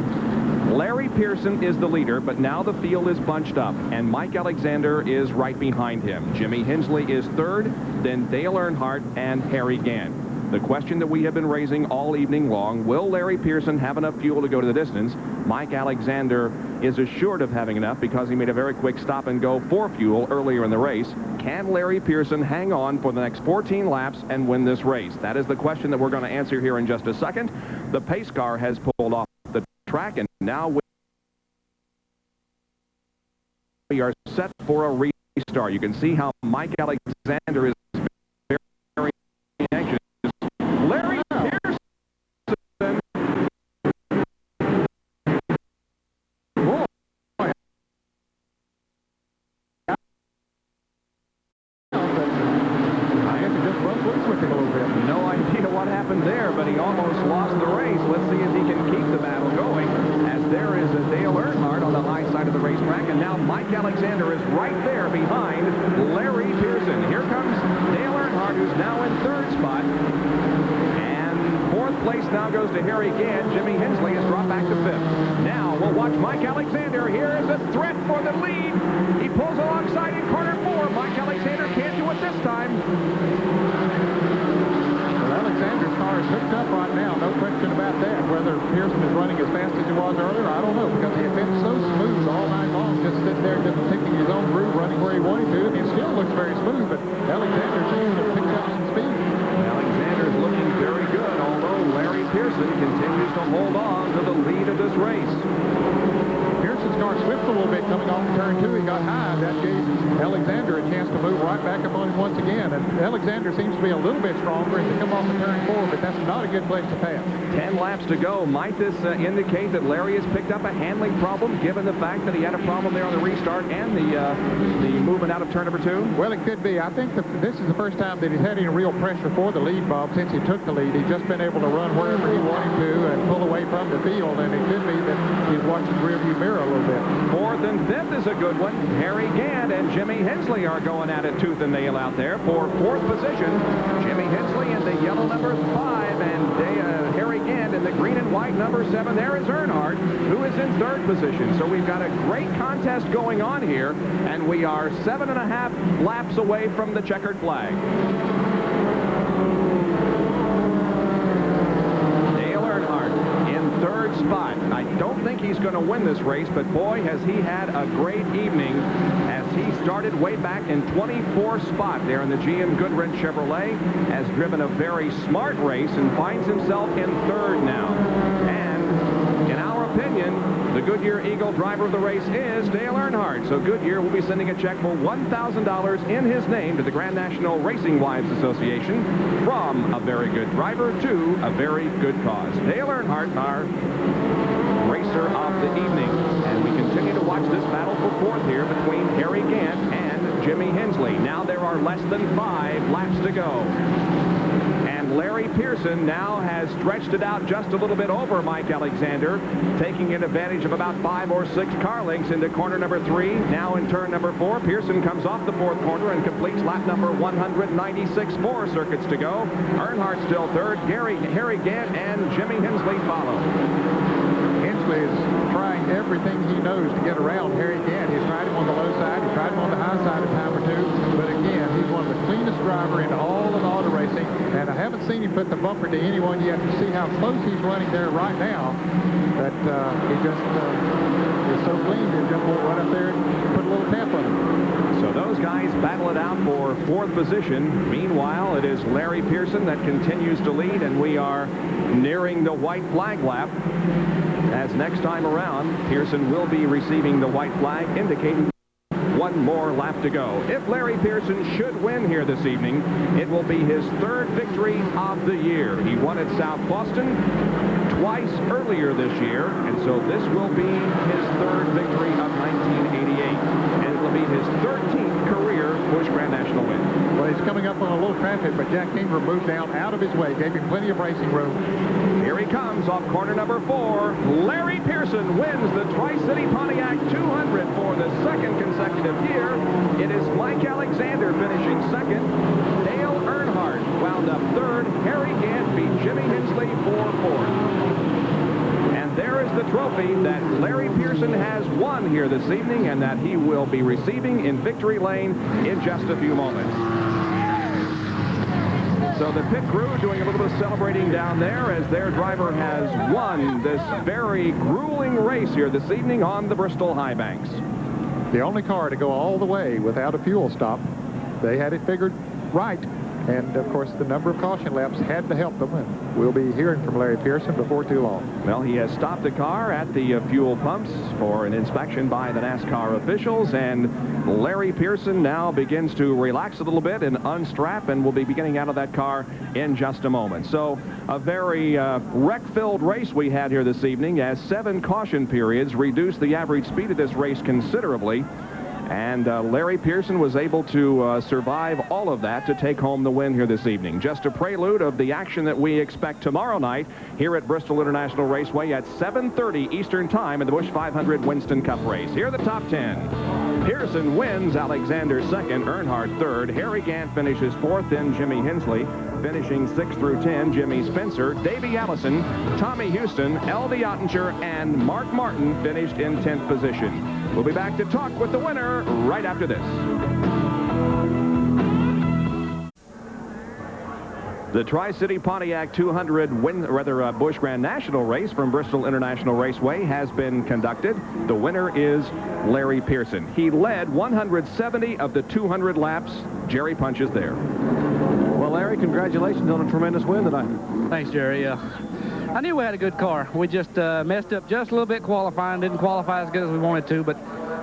Larry Pearson is the leader, but now the field is bunched up, and Mike Alexander is right behind him. Jimmy Hensley is third, then Dale Earnhardt and Harry Gant. The question that we have been raising all evening long, will Larry Pearson have enough fuel to go to the distance? Mike Alexander is assured of having enough because he made a very quick stop and go for fuel earlier in the race. Can Larry Pearson hang on for the next 14 laps and win this race? That is the question that we're going to answer here in just a second. The pace car has pulled off the track, and now we are set for a restart. You can see how Mike Alexander is very anxious. Larry Pearson. Boy. I had to just run loose with him a little bit. No idea what happened there, but he almost lost the race. Let's see if he can keep the battle going, as there is a Dale Earnhardt on the high side of the racetrack, and now Mike Alexander is right there behind Larry Pearson. Here comes Dale Earnhardt, who's now in third spot. Fourth place now goes to Harry Gant. Jimmy Hensley has dropped back to fifth. Now we'll watch Mike Alexander. Here is a threat for the lead. He pulls alongside in corner 4. Mike Alexander can't do it this time. Well, Alexander's car is hooked up right now, no question about that. Whether Pearson is running as fast as he was earlier, I don't know, because he had been so smooth all night long, just sitting there, just taking his own groove, running where he wanted to, and he still looks very smooth, but Alexander seems to have picked up some speed. Alexander's looking very good, although Larry Pearson continues to hold on to the lead of this race. Pearson's car slipped a little bit coming off turn 2. He got high. That gave Alexander a chance to move right back up on him once again. And Alexander seems to be a little bit stronger as they come off the turn 4, but that's not a good place to pass. 10 laps to go. Might this indicate that Larry has picked up a handling problem, given the fact that he had a problem there on the restart and the movement out of turn number 2? Well, it could be. I think this is the first time that he's had any real pressure for the lead, Bob, since he took the lead. He's just been able to run wherever he wanted to and pull away from the field, and it could be that he's watching the rearview mirror a little bit. Fourth and fifth is a good one. Harry Gant and Jimmy Hensley are going at it tooth and nail out there for fourth position. Jimmy Hensley in the yellow number 5 and Harry Gant in the green and white number 7. There is Earnhardt, who is in third position. So we've got a great contest going on here, and we are 7.5 laps away from the checkered flag. Dale Earnhardt in third spot. I don't think he's going to win this race, but boy, has he had a great evening as he started way back in 24th spot there in the GM Goodwrench Chevrolet, has driven a very smart race and finds himself in third now. And in our opinion, the Goodyear Eagle driver of the race is Dale Earnhardt. So Goodyear will be sending a check for $1,000 in his name to the Grand National Racing Wives Association, from a very good driver to a very good cause. Dale Earnhardt, our racer of the evening. And we continue to watch this battle for fourth here between Harry Gant and Jimmy Hensley. Now there are less than 5 laps to go. And Larry Pearson now has stretched it out just a little bit over Mike Alexander, taking advantage of about 5 or 6 car lengths into corner number 3. Now in turn number 4, Pearson comes off the 4th corner and completes lap number 196. 4 circuits to go. Earnhardt still third. Harry Gant and Jimmy Hensley follow. Hensley is trying everything he knows to get around Harry Gant. He's tried him on the low side. He's tried him on the high side a time or 2. But again, he's one of the cleanest drivers in all of auto racing. And I haven't seen him put the bumper to anyone yet to see how close he's running there right now. That he just is so clean, he just won't run up there and put a little tap on him. So those guys battle it out for 4th position. Meanwhile, it is Larry Pearson that continues to lead, and we are nearing the white flag lap. As next time around, Pearson will be receiving the white flag, indicating one more lap to go. If Larry Pearson should win here this evening, it will be his 3rd victory of the year. He won at South Boston twice earlier this year, and so this will be his 3rd victory of 1988, and it will be his 13th career Busch Grand National win. Well, he's coming up on a little traffic, but Jack Kingerer moved down out of his way, gave him plenty of racing room. Here he comes off corner number 4. Larry Pearson wins the Tri-City Pontiac 200 for the 2nd consecutive year. It is Mike Alexander finishing 2nd. Dale Earnhardt wound up 3rd. Harry Gant beat Jimmy Hensley for 4th. And there is the trophy that Larry Pearson has won here this evening, and that he will be receiving in victory lane in just a few moments. So the pit crew doing a little bit of celebrating down there as their driver has won this very grueling race here this evening on the Bristol High Banks. The only car to go all the way without a fuel stop. They had it figured right. And, of course, the number of caution laps had to help them, and we'll be hearing from Larry Pearson before too long. Well, he has stopped the car at the fuel pumps for an inspection by the NASCAR officials, and Larry Pearson now begins to relax a little bit and unstrap, and will be getting out of that car in just a moment. So a very wreck-filled race we had here this evening, as 7 caution periods reduced the average speed of this race considerably. And Larry Pearson was able to survive all of that to take home the win here this evening. Just a prelude of the action that we expect tomorrow night here at Bristol International Raceway at 7:30 Eastern Time in the Busch 500 Winston Cup race. Here are the top 10. Pearson wins, Alexander 2nd, Earnhardt 3rd, Harry Gant finishes 4th, then Jimmy Hensley. Finishing 6 through 10, Jimmy Spencer, Davey Allison, Tommy Houston, L.D. Ottinger, and Mark Martin finished in 10th position. We'll be back to talk with the winner right after this. The Tri-City Pontiac 200 Busch Grand National race from Bristol International Raceway has been conducted. The winner is Larry Pearson. He led 170 of the 200 laps. Jerry Punch is there. Well, Larry, congratulations on a tremendous win tonight. Thanks, Jerry. I knew we had a good car. We just messed up just a little bit qualifying. Didn't qualify as good as we wanted to, but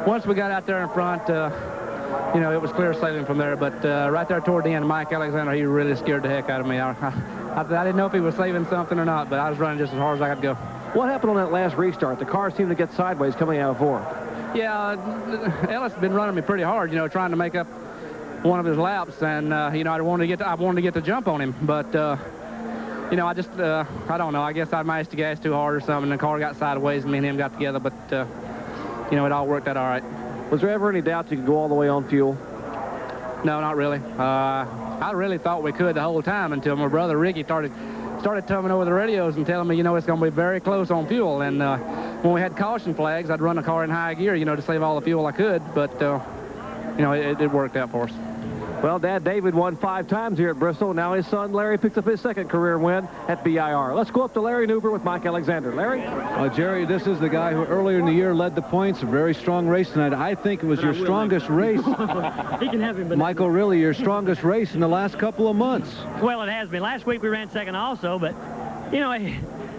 once we got out there in front, you know, it was clear sailing from there. But right there toward the end, Mike Alexander, he really scared the heck out of me. I didn't know if he was saving something or not, but I was running just as hard as I could go. What happened on that last restart? The car seemed to get sideways coming out of 4. Yeah, Ellis has been running me pretty hard, you know, trying to make up one of his laps, and you know, I wanted to get the jump on him, but you know, I don't know, I guess I mashed the gas too hard or something. The car got sideways and me and him got together, but you know, it all worked out all right. Was there ever any doubt you could go all the way on fuel? No, not really. I really thought we could the whole time until my brother Ricky started telling me over the radios and telling me, you know, it's going to be very close on fuel. And when we had caution flags, I'd run the car in high gear, you know, to save all the fuel I could, but you know, it worked out for us. Well, Dad David won 5 times here at Bristol. Now his son Larry picks up his 2nd career win at BIR. Let's go up to Larry Newber with Mike Alexander. Larry? Jerry, this is the guy who earlier in the year led the points. A very strong race tonight. I think it was your strongest race. He can have him. But Michael, really your strongest race in the last couple of months. Well, it has been. Last week we ran 2nd also, but, you know,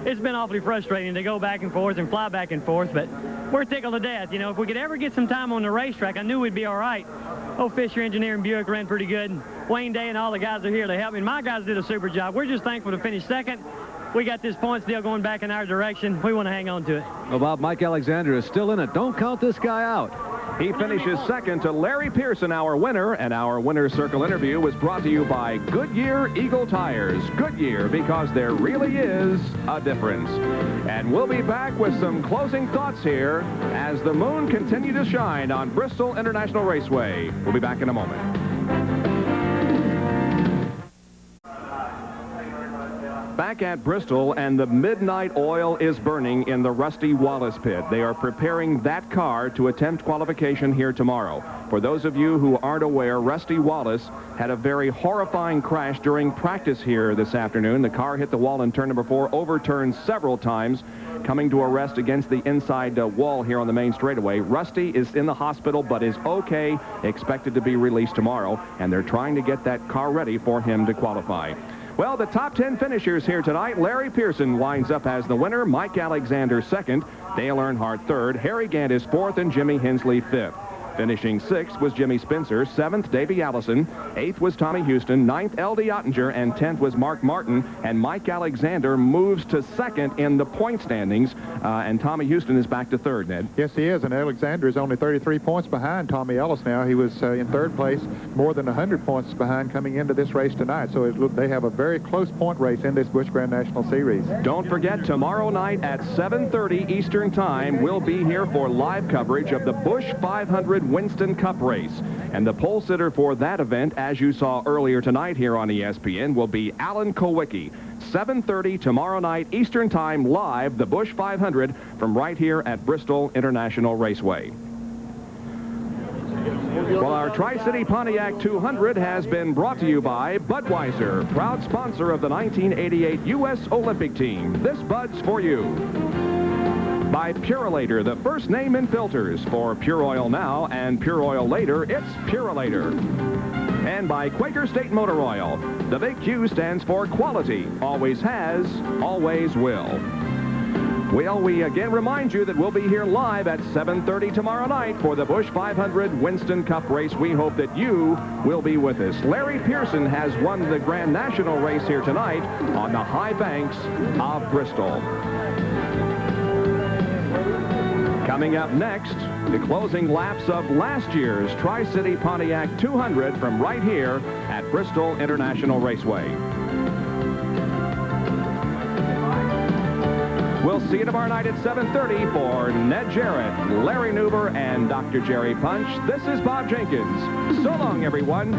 it's been awfully frustrating to go back and forth and fly back and forth, but we're tickled to death. You know, if we could ever get some time on the racetrack, I knew we'd be all right. Oh, Fisher Engineering Buick ran pretty good. And Wayne Day and all the guys are here to help me. My guys did a super job. We're just thankful to finish 2nd. We got this points deal going back in our direction. We want to hang on to it. Well, Bob, Mike Alexander is still in it. Don't count this guy out. He finishes 2nd to Larry Pearson, our winner, and our Winner's Circle interview was brought to you by Goodyear Eagle Tires. Goodyear, because there really is a difference. And we'll be back with some closing thoughts here as the moon continues to shine on Bristol International Raceway. We'll be back in a moment. back at Bristol, and the midnight oil is burning in the Rusty Wallace pit. They are preparing that car to attempt qualification here tomorrow. For those of you who aren't aware, Rusty Wallace had a very horrifying crash during practice here this afternoon. The car hit the wall in turn number 4, overturned several times, coming to a rest against the inside wall here on the main straightaway. Rusty is in the hospital but is okay, expected to be released tomorrow, and they're trying to get that car ready for him to qualify. Well, the top 10 finishers here tonight. Larry Pearson winds up as the winner, Mike Alexander second, Dale Earnhardt third, Harry Gant is fourth, and Jimmy Hensley fifth. Finishing sixth was Jimmy Spencer, seventh Davey Allison, eighth was Tommy Houston, ninth L.D. Ottinger, and 10th was Mark Martin. And Mike Alexander moves to second in the point standings, and Tommy Houston is back to third, Ned. Yes, he is, and Alexander is only 33 points behind Tommy Ellis now. He was in third place, more than 100 points behind coming into this race tonight. So they have a very close point race in this Busch Grand National Series. Don't forget, tomorrow night at 7:30 Eastern Time, we'll be here for live coverage of the Busch 500 Winston Cup race. And the pole sitter for that event, as you saw earlier tonight here on ESPN, will be Alan Kowicki. 7:30 tomorrow night Eastern Time, live, the Busch 500 from right here at Bristol International Raceway. Well, our Tri-City Pontiac 200 has been brought to you by Budweiser, proud sponsor of the 1988 U.S. Olympic team. This Bud's for you. By Purolator, the first name in filters. For Pure Oil now and Pure Oil later, it's Purolator. And by Quaker State Motor Oil. The big Q stands for quality. Always has, always will. Well, we again remind you that we'll be here live at 7:30 tomorrow night for the Busch 500 Winston Cup race. We hope that you will be with us. Larry Pearson has won the Grand National race here tonight on the high banks of Bristol. Coming up next, the closing laps of last year's Tri-City Pontiac 200 from right here at Bristol International Raceway. We'll see you tomorrow night at 7:30 for Ned Jarrett, Larry Newber, and Dr. Jerry Punch. This is Bob Jenkins. So long, everyone.